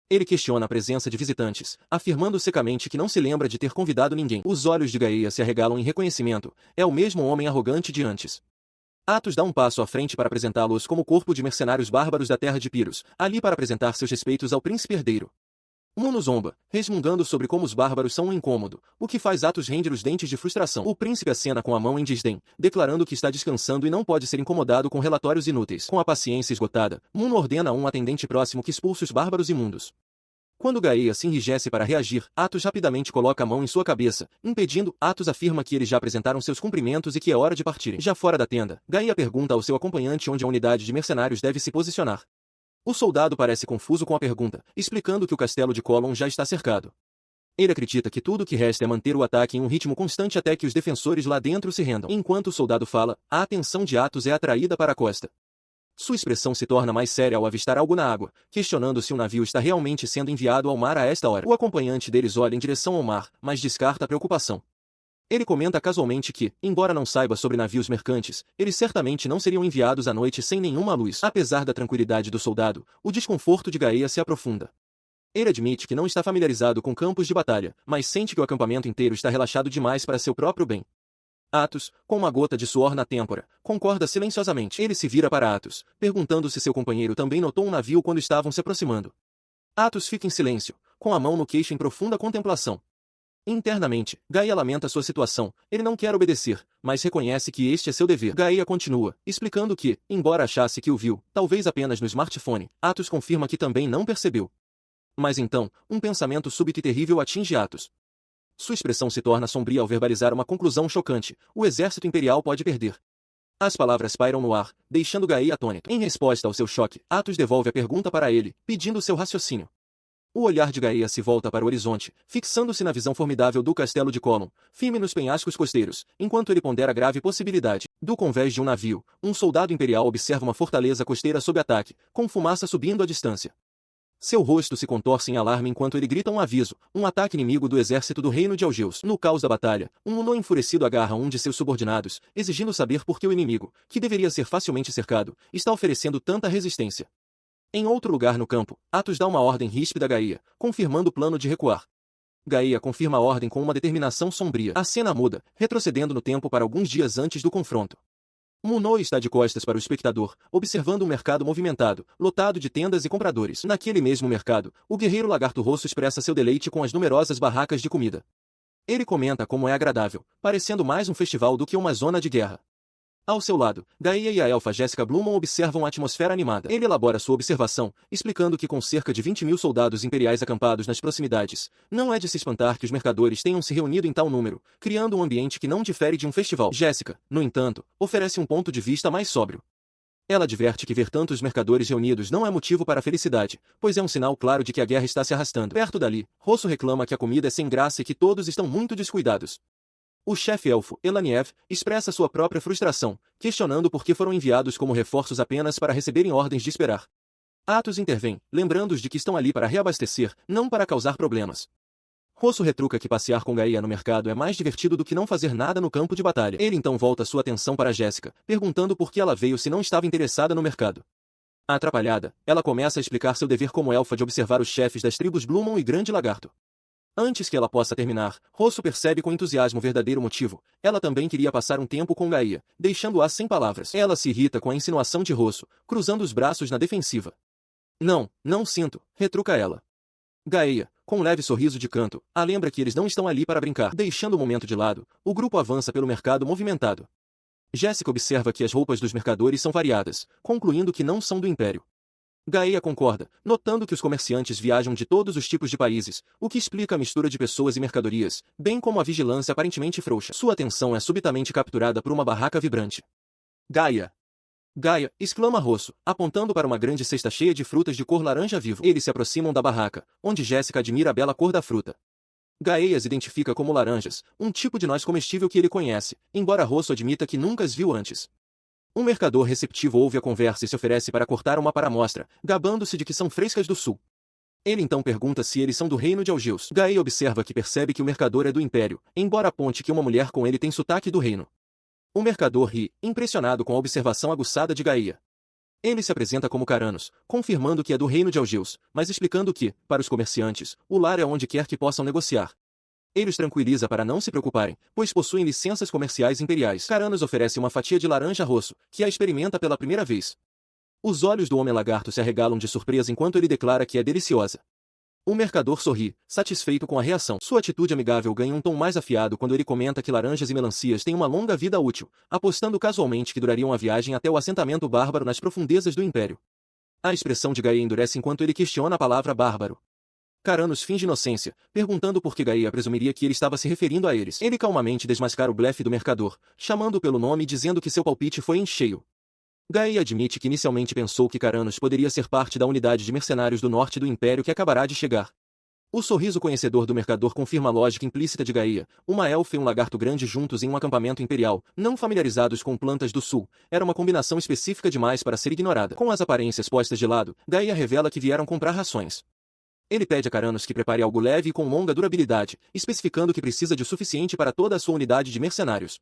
Ele questiona a presença de visitantes, afirmando secamente que não se lembra de ter convidado ninguém. Os olhos de Gaia se arregalam em reconhecimento. É o mesmo homem arrogante de antes. Atos dá um passo à frente para apresentá-los como corpo de mercenários bárbaros da terra de Piros, ali para apresentar seus respeitos ao príncipe herdeiro. Muno zomba, resmungando sobre como os bárbaros são um incômodo, o que faz Atos render os dentes de frustração. O príncipe acena com a mão em desdém, declarando que está descansando e não pode ser incomodado com relatórios inúteis. Com a paciência esgotada, Muno ordena a um atendente próximo que expulse os bárbaros imundos. Quando Gaia se enrijece para reagir, Atos rapidamente coloca a mão em sua cabeça, impedindo. Atos afirma que eles já apresentaram seus cumprimentos e que é hora de partirem. Já fora da tenda, Gaia pergunta ao seu acompanhante onde a unidade de mercenários deve se posicionar. O soldado parece confuso com a pergunta, explicando que o castelo de Colon já está cercado. Ele acredita que tudo o que resta é manter o ataque em um ritmo constante até que os defensores lá dentro se rendam. Enquanto o soldado fala, a atenção de Atos é atraída para a costa. Sua expressão se torna mais séria ao avistar algo na água, questionando se o navio está realmente sendo enviado ao mar a esta hora. O acompanhante deles olha em direção ao mar, mas descarta a preocupação. Ele comenta casualmente que, embora não saiba sobre navios mercantes, eles certamente não seriam enviados à noite sem nenhuma luz. Apesar da tranquilidade do soldado, o desconforto de Gaia se aprofunda. Ele admite que não está familiarizado com campos de batalha, mas sente que o acampamento inteiro está relaxado demais para seu próprio bem. Atos, com uma gota de suor na têmpora, concorda silenciosamente. Ele se vira para Atos, perguntando se seu companheiro também notou um navio quando estavam se aproximando. Atos fica em silêncio, com a mão no queixo em profunda contemplação. Internamente, Gaia lamenta sua situação. Ele não quer obedecer, mas reconhece que este é seu dever. Gaia continua, explicando que, embora achasse que o viu, talvez apenas no smartphone, Atos confirma que também não percebeu. Mas então, um pensamento súbito e terrível atinge Atos. Sua expressão se torna sombria ao verbalizar uma conclusão chocante: o exército imperial pode perder. As palavras pairam no ar, deixando Gaia atônito. Em resposta ao seu choque, Atos devolve a pergunta para ele, pedindo seu raciocínio. O olhar de Gaia se volta para o horizonte, fixando-se na visão formidável do castelo de Colon, firme nos penhascos costeiros, enquanto ele pondera a grave possibilidade. Do convés de um navio, um soldado imperial observa uma fortaleza costeira sob ataque, com fumaça subindo à distância. Seu rosto se contorce em alarme enquanto ele grita um aviso, um ataque inimigo do exército do reino de Algeus. No caos da batalha, um Muno enfurecido agarra um de seus subordinados, exigindo saber por que o inimigo, que deveria ser facilmente cercado, está oferecendo tanta resistência. Em outro lugar no campo, Atos dá uma ordem ríspida a Gaia, confirmando o plano de recuar. Gaia confirma a ordem com uma determinação sombria. A cena muda, retrocedendo no tempo para alguns dias antes do confronto. Muno está de costas para o espectador, observando um mercado movimentado, lotado de tendas e compradores. Naquele mesmo mercado, o guerreiro lagarto rosso expressa seu deleite com as numerosas barracas de comida. Ele comenta como é agradável, parecendo mais um festival do que uma zona de guerra. Ao seu lado, Gaia e a elfa Jessica Blumon observam a atmosfera animada. Ele elabora sua observação, explicando que com cerca de 20.000 soldados imperiais acampados nas proximidades, não é de se espantar que os mercadores tenham se reunido em tal número, criando um ambiente que não difere de um festival. Jessica, no entanto, oferece um ponto de vista mais sóbrio. Ela adverte que ver tantos mercadores reunidos não é motivo para felicidade, pois é um sinal claro de que a guerra está se arrastando. Perto dali, Rosso reclama que a comida é sem graça e que todos estão muito descuidados. O chefe elfo, Elaniev, expressa sua própria frustração, questionando por que foram enviados como reforços apenas para receberem ordens de esperar. Atos intervém, lembrando-os de que estão ali para reabastecer, não para causar problemas. Rosso retruca que passear com Gaia no mercado é mais divertido do que não fazer nada no campo de batalha. Ele então volta sua atenção para Jéssica, perguntando por que ela veio se não estava interessada no mercado. Atrapalhada, ela começa a explicar seu dever como elfa de observar os chefes das tribos Blumon e Grande Lagarto. Antes que ela possa terminar, Rosso percebe com entusiasmo o verdadeiro motivo. Ela também queria passar um tempo com Gaia, deixando-a sem palavras. Ela se irrita com a insinuação de Rosso, cruzando os braços na defensiva. Não sinto, retruca ela. Gaia, com um leve sorriso de canto, a lembra que eles não estão ali para brincar. Deixando o momento de lado, o grupo avança pelo mercado movimentado. Jéssica observa que as roupas dos mercadores são variadas, concluindo que não são do Império. Gaia concorda, notando que os comerciantes viajam de todos os tipos de países, o que explica a mistura de pessoas e mercadorias, bem como a vigilância aparentemente frouxa. Sua atenção é subitamente capturada por uma barraca vibrante. Gaia! Gaia! Exclama Rosso, apontando para uma grande cesta cheia de frutas de cor laranja vivo. Eles se aproximam da barraca, onde Jéssica admira a bela cor da fruta. Gaia as identifica como laranjas, um tipo de noz comestível que ele conhece, embora Rosso admita que nunca as viu antes. Um mercador receptivo ouve a conversa e se oferece para cortar uma para a amostra, gabando-se de que são frescas do sul. Ele então pergunta se eles são do reino de Algeus. Gaia observa que percebe que o mercador é do Império, embora aponte que uma mulher com ele tem sotaque do reino. O mercador ri, impressionado com a observação aguçada de Gaia. Ele se apresenta como Caranos, confirmando que é do reino de Algeus, mas explicando que, para os comerciantes, o lar é onde quer que possam negociar. Ele os tranquiliza para não se preocuparem, pois possuem licenças comerciais imperiais. Caranos oferece uma fatia de laranja rosso, que a experimenta pela primeira vez. Os olhos do homem-lagarto se arregalam de surpresa enquanto ele declara que é deliciosa. O mercador sorri, satisfeito com a reação. Sua atitude amigável ganha um tom mais afiado quando ele comenta que laranjas e melancias têm uma longa vida útil, apostando casualmente que durariam a viagem até o assentamento bárbaro nas profundezas do Império. A expressão de Gaia endurece enquanto ele questiona a palavra bárbaro. Caranos finge inocência, perguntando por que Gaia presumiria que ele estava se referindo a eles. Ele calmamente desmascara o blefe do mercador, chamando-o pelo nome e dizendo que seu palpite foi em cheio. Gaia admite que inicialmente pensou que Caranos poderia ser parte da unidade de mercenários do norte do Império que acabará de chegar. O sorriso conhecedor do mercador confirma a lógica implícita de Gaia. Uma elfa e um lagarto grande juntos em um acampamento imperial, não familiarizados com plantas do sul, era uma combinação específica demais para ser ignorada. Com as aparências postas de lado, Gaia revela que vieram comprar rações. Ele pede a Caranos que prepare algo leve e com longa durabilidade, especificando que precisa de o suficiente para toda a sua unidade de mercenários.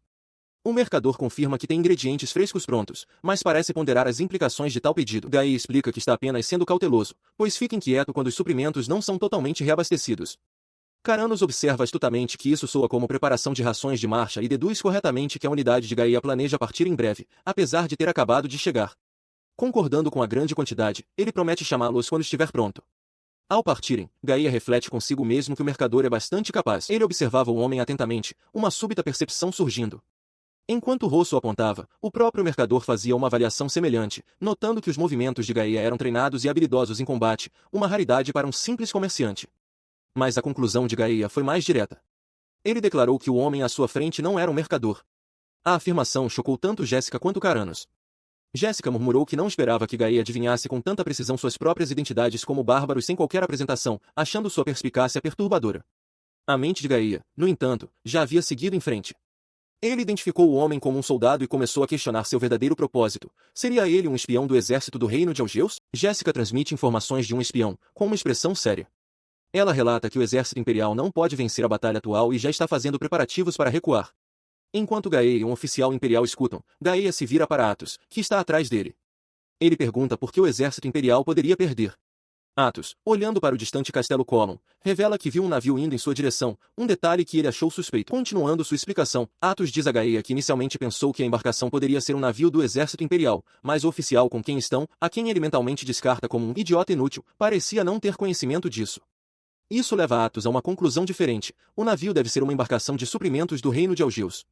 O mercador confirma que tem ingredientes frescos prontos, mas parece ponderar as implicações de tal pedido. Gaia explica que está apenas sendo cauteloso, pois fica inquieto quando os suprimentos não são totalmente reabastecidos. Caranos observa astutamente que isso soa como preparação de rações de marcha e deduz corretamente que a unidade de Gaia planeja partir em breve, apesar de ter acabado de chegar. Concordando com a grande quantidade, ele promete chamá-los quando estiver pronto. Ao partirem, Gaia reflete consigo mesmo que o mercador é bastante capaz. Ele observava o homem atentamente, uma súbita percepção surgindo. Enquanto Rosso apontava, o próprio mercador fazia uma avaliação semelhante, notando que os movimentos de Gaia eram treinados e habilidosos em combate, uma raridade para um simples comerciante. Mas a conclusão de Gaia foi mais direta. Ele declarou que o homem à sua frente não era um mercador. A afirmação chocou tanto Jéssica quanto Caranos. Jéssica murmurou que não esperava que Gaia adivinhasse com tanta precisão suas próprias identidades como bárbaros sem qualquer apresentação, achando sua perspicácia perturbadora. A mente de Gaia, no entanto, já havia seguido em frente. Ele identificou o homem como um soldado e começou a questionar seu verdadeiro propósito. Seria ele um espião do exército do reino de Algeus? Jéssica transmite informações de um espião, com uma expressão séria. Ela relata que o exército imperial não pode vencer a batalha atual e já está fazendo preparativos para recuar. Enquanto Gaia e um oficial imperial escutam, Gaia se vira para Atos, que está atrás dele. Ele pergunta por que o exército imperial poderia perder. Atos, olhando para o distante castelo Colon, revela que viu um navio indo em sua direção, um detalhe que ele achou suspeito. Continuando sua explicação, Atos diz a Gaia que inicialmente pensou que a embarcação poderia ser um navio do exército imperial, mas o oficial com quem estão, a quem ele mentalmente descarta como um idiota inútil, parecia não ter conhecimento disso. Isso leva Atos a uma conclusão diferente: o navio deve ser uma embarcação de suprimentos do reino de Algeus.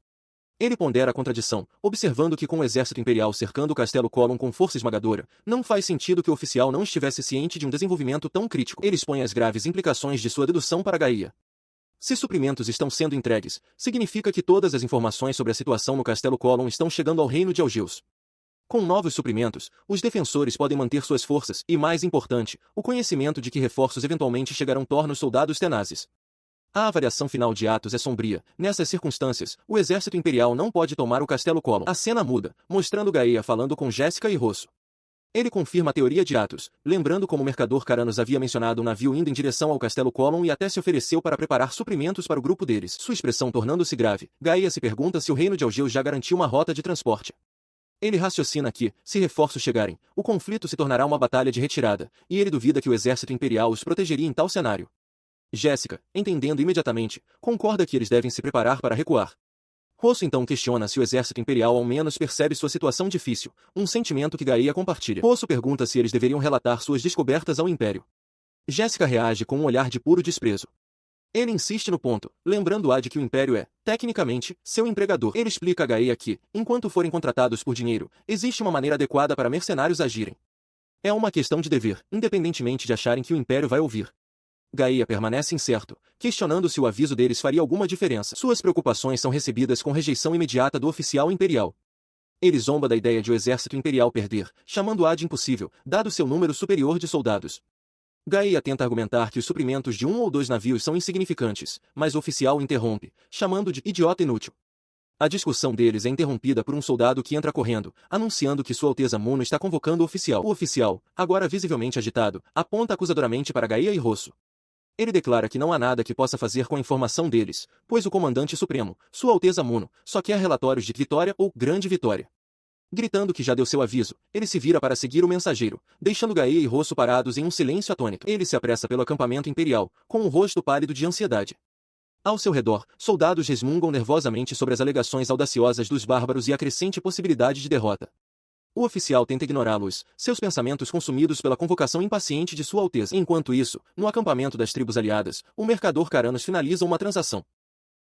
Ele pondera a contradição, observando que com o exército imperial cercando o castelo Colon com força esmagadora, não faz sentido que o oficial não estivesse ciente de um desenvolvimento tão crítico. Ele expõe as graves implicações de sua dedução para Gaia. Se suprimentos estão sendo entregues, significa que todas as informações sobre a situação no castelo Colon estão chegando ao reino de Algeus. Com novos suprimentos, os defensores podem manter suas forças e, mais importante, o conhecimento de que reforços eventualmente chegarão torna os soldados tenazes. A avaliação final de Atos é sombria. Nessas circunstâncias, o exército imperial não pode tomar o castelo Colon. A cena muda, mostrando Gaia falando com Jéssica e Rosso. Ele confirma a teoria de Atos, lembrando como o mercador Caranos havia mencionado um navio indo em direção ao castelo Colon e até se ofereceu para preparar suprimentos para o grupo deles. Sua expressão tornando-se grave, Gaia se pergunta se o reino de Algeus já garantiu uma rota de transporte. Ele raciocina que, se reforços chegarem, o conflito se tornará uma batalha de retirada, e ele duvida que o exército imperial os protegeria em tal cenário. Jéssica, entendendo imediatamente, concorda que eles devem se preparar para recuar. Rosso então questiona se o exército imperial ao menos percebe sua situação difícil, um sentimento que Gaia compartilha. Rosso pergunta se eles deveriam relatar suas descobertas ao Império. Jéssica reage com um olhar de puro desprezo. Ele insiste no ponto, lembrando-a de que o Império é, tecnicamente, seu empregador. Ele explica a Gaia que, enquanto forem contratados por dinheiro, existe uma maneira adequada para mercenários agirem. É uma questão de dever, independentemente de acharem que o Império vai ouvir. Gaia permanece incerto, questionando se o aviso deles faria alguma diferença. Suas preocupações são recebidas com rejeição imediata do oficial imperial. Ele zomba da ideia de o exército imperial perder, chamando-a de impossível, dado seu número superior de soldados. Gaia tenta argumentar que os suprimentos de um ou dois navios são insignificantes, mas o oficial interrompe, chamando de idiota inútil. A discussão deles é interrompida por um soldado que entra correndo, anunciando que Sua Alteza Muno está convocando o oficial. O oficial, agora visivelmente agitado, aponta acusadoramente para Gaia e Rosso. Ele declara que não há nada que possa fazer com a informação deles, pois o comandante supremo, Sua Alteza Muno, só quer relatórios de vitória ou grande vitória. Gritando que já deu seu aviso, ele se vira para seguir o mensageiro, deixando Gaia e Rosso parados em um silêncio atônito. Ele se apressa pelo acampamento imperial, com um rosto pálido de ansiedade. Ao seu redor, soldados resmungam nervosamente sobre as alegações audaciosas dos bárbaros e a crescente possibilidade de derrota. O oficial tenta ignorá-los, seus pensamentos consumidos pela convocação impaciente de Sua Alteza. Enquanto isso, no acampamento das tribos aliadas, o mercador Caranos finaliza uma transação.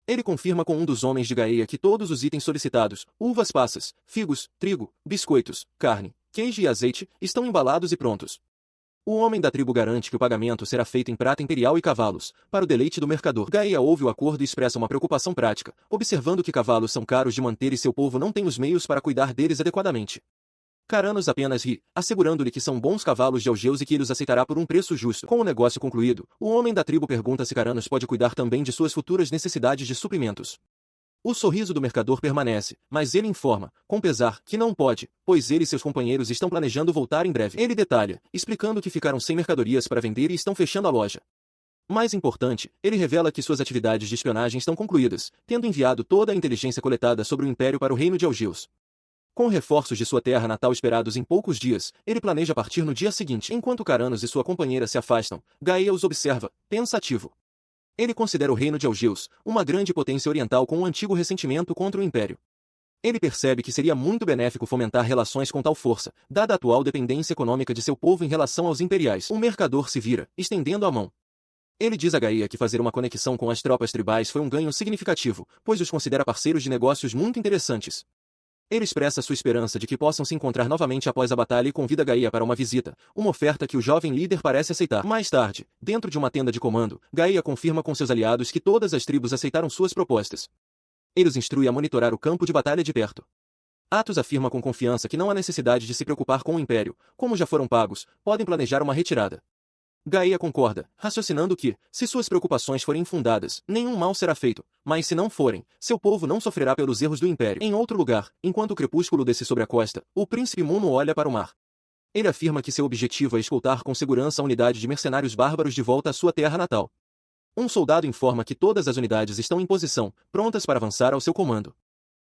Ele confirma com um dos homens de Gaia que todos os itens solicitados, uvas passas, figos, trigo, biscoitos, carne, queijo e azeite, estão embalados e prontos. O homem da tribo garante que o pagamento será feito em prata imperial e cavalos, para o deleite do mercador. Gaia ouve o acordo e expressa uma preocupação prática, observando que cavalos são caros de manter e seu povo não tem os meios para cuidar deles adequadamente. Caranos apenas ri, assegurando-lhe que são bons cavalos de Algeus e que ele os aceitará por um preço justo. Com o negócio concluído, o homem da tribo pergunta se Caranos pode cuidar também de suas futuras necessidades de suprimentos. O sorriso do mercador permanece, mas ele informa, com pesar, que não pode, pois ele e seus companheiros estão planejando voltar em breve. Ele detalha, explicando que ficaram sem mercadorias para vender e estão fechando a loja. Mais importante, ele revela que suas atividades de espionagem estão concluídas, tendo enviado toda a inteligência coletada sobre o Império para o reino de Algeus. Com reforços de sua terra natal esperados em poucos dias, ele planeja partir no dia seguinte. Enquanto Caranos e sua companheira se afastam, Gaia os observa, pensativo. Ele considera o reino de Algeus uma grande potência oriental com um antigo ressentimento contra o Império. Ele percebe que seria muito benéfico fomentar relações com tal força, dada a atual dependência econômica de seu povo em relação aos imperiais. O mercador se vira, estendendo a mão. Ele diz a Gaia que fazer uma conexão com as tropas tribais foi um ganho significativo, pois os considera parceiros de negócios muito interessantes. Ele expressa sua esperança de que possam se encontrar novamente após a batalha e convida Gaia para uma visita, uma oferta que o jovem líder parece aceitar. Mais tarde, dentro de uma tenda de comando, Gaia confirma com seus aliados que todas as tribos aceitaram suas propostas. Ele os instrui a monitorar o campo de batalha de perto. Atos afirma com confiança que não há necessidade de se preocupar com o Império, como já foram pagos, podem planejar uma retirada. Gaia concorda, raciocinando que, se suas preocupações forem infundadas, nenhum mal será feito, mas se não forem, seu povo não sofrerá pelos erros do Império. Em outro lugar, enquanto o crepúsculo desce sobre a costa, o príncipe Muno olha para o mar. Ele afirma que seu objetivo é escoltar com segurança a unidade de mercenários bárbaros de volta à sua terra natal. Um soldado informa que todas as unidades estão em posição, prontas para avançar ao seu comando.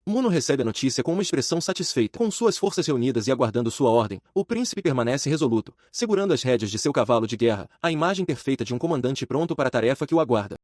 Muno recebe a notícia com uma expressão satisfeita. Com suas forças reunidas e aguardando sua ordem, o príncipe permanece resoluto, segurando as rédeas de seu cavalo de guerra, a imagem perfeita de um comandante pronto para a tarefa que o aguarda.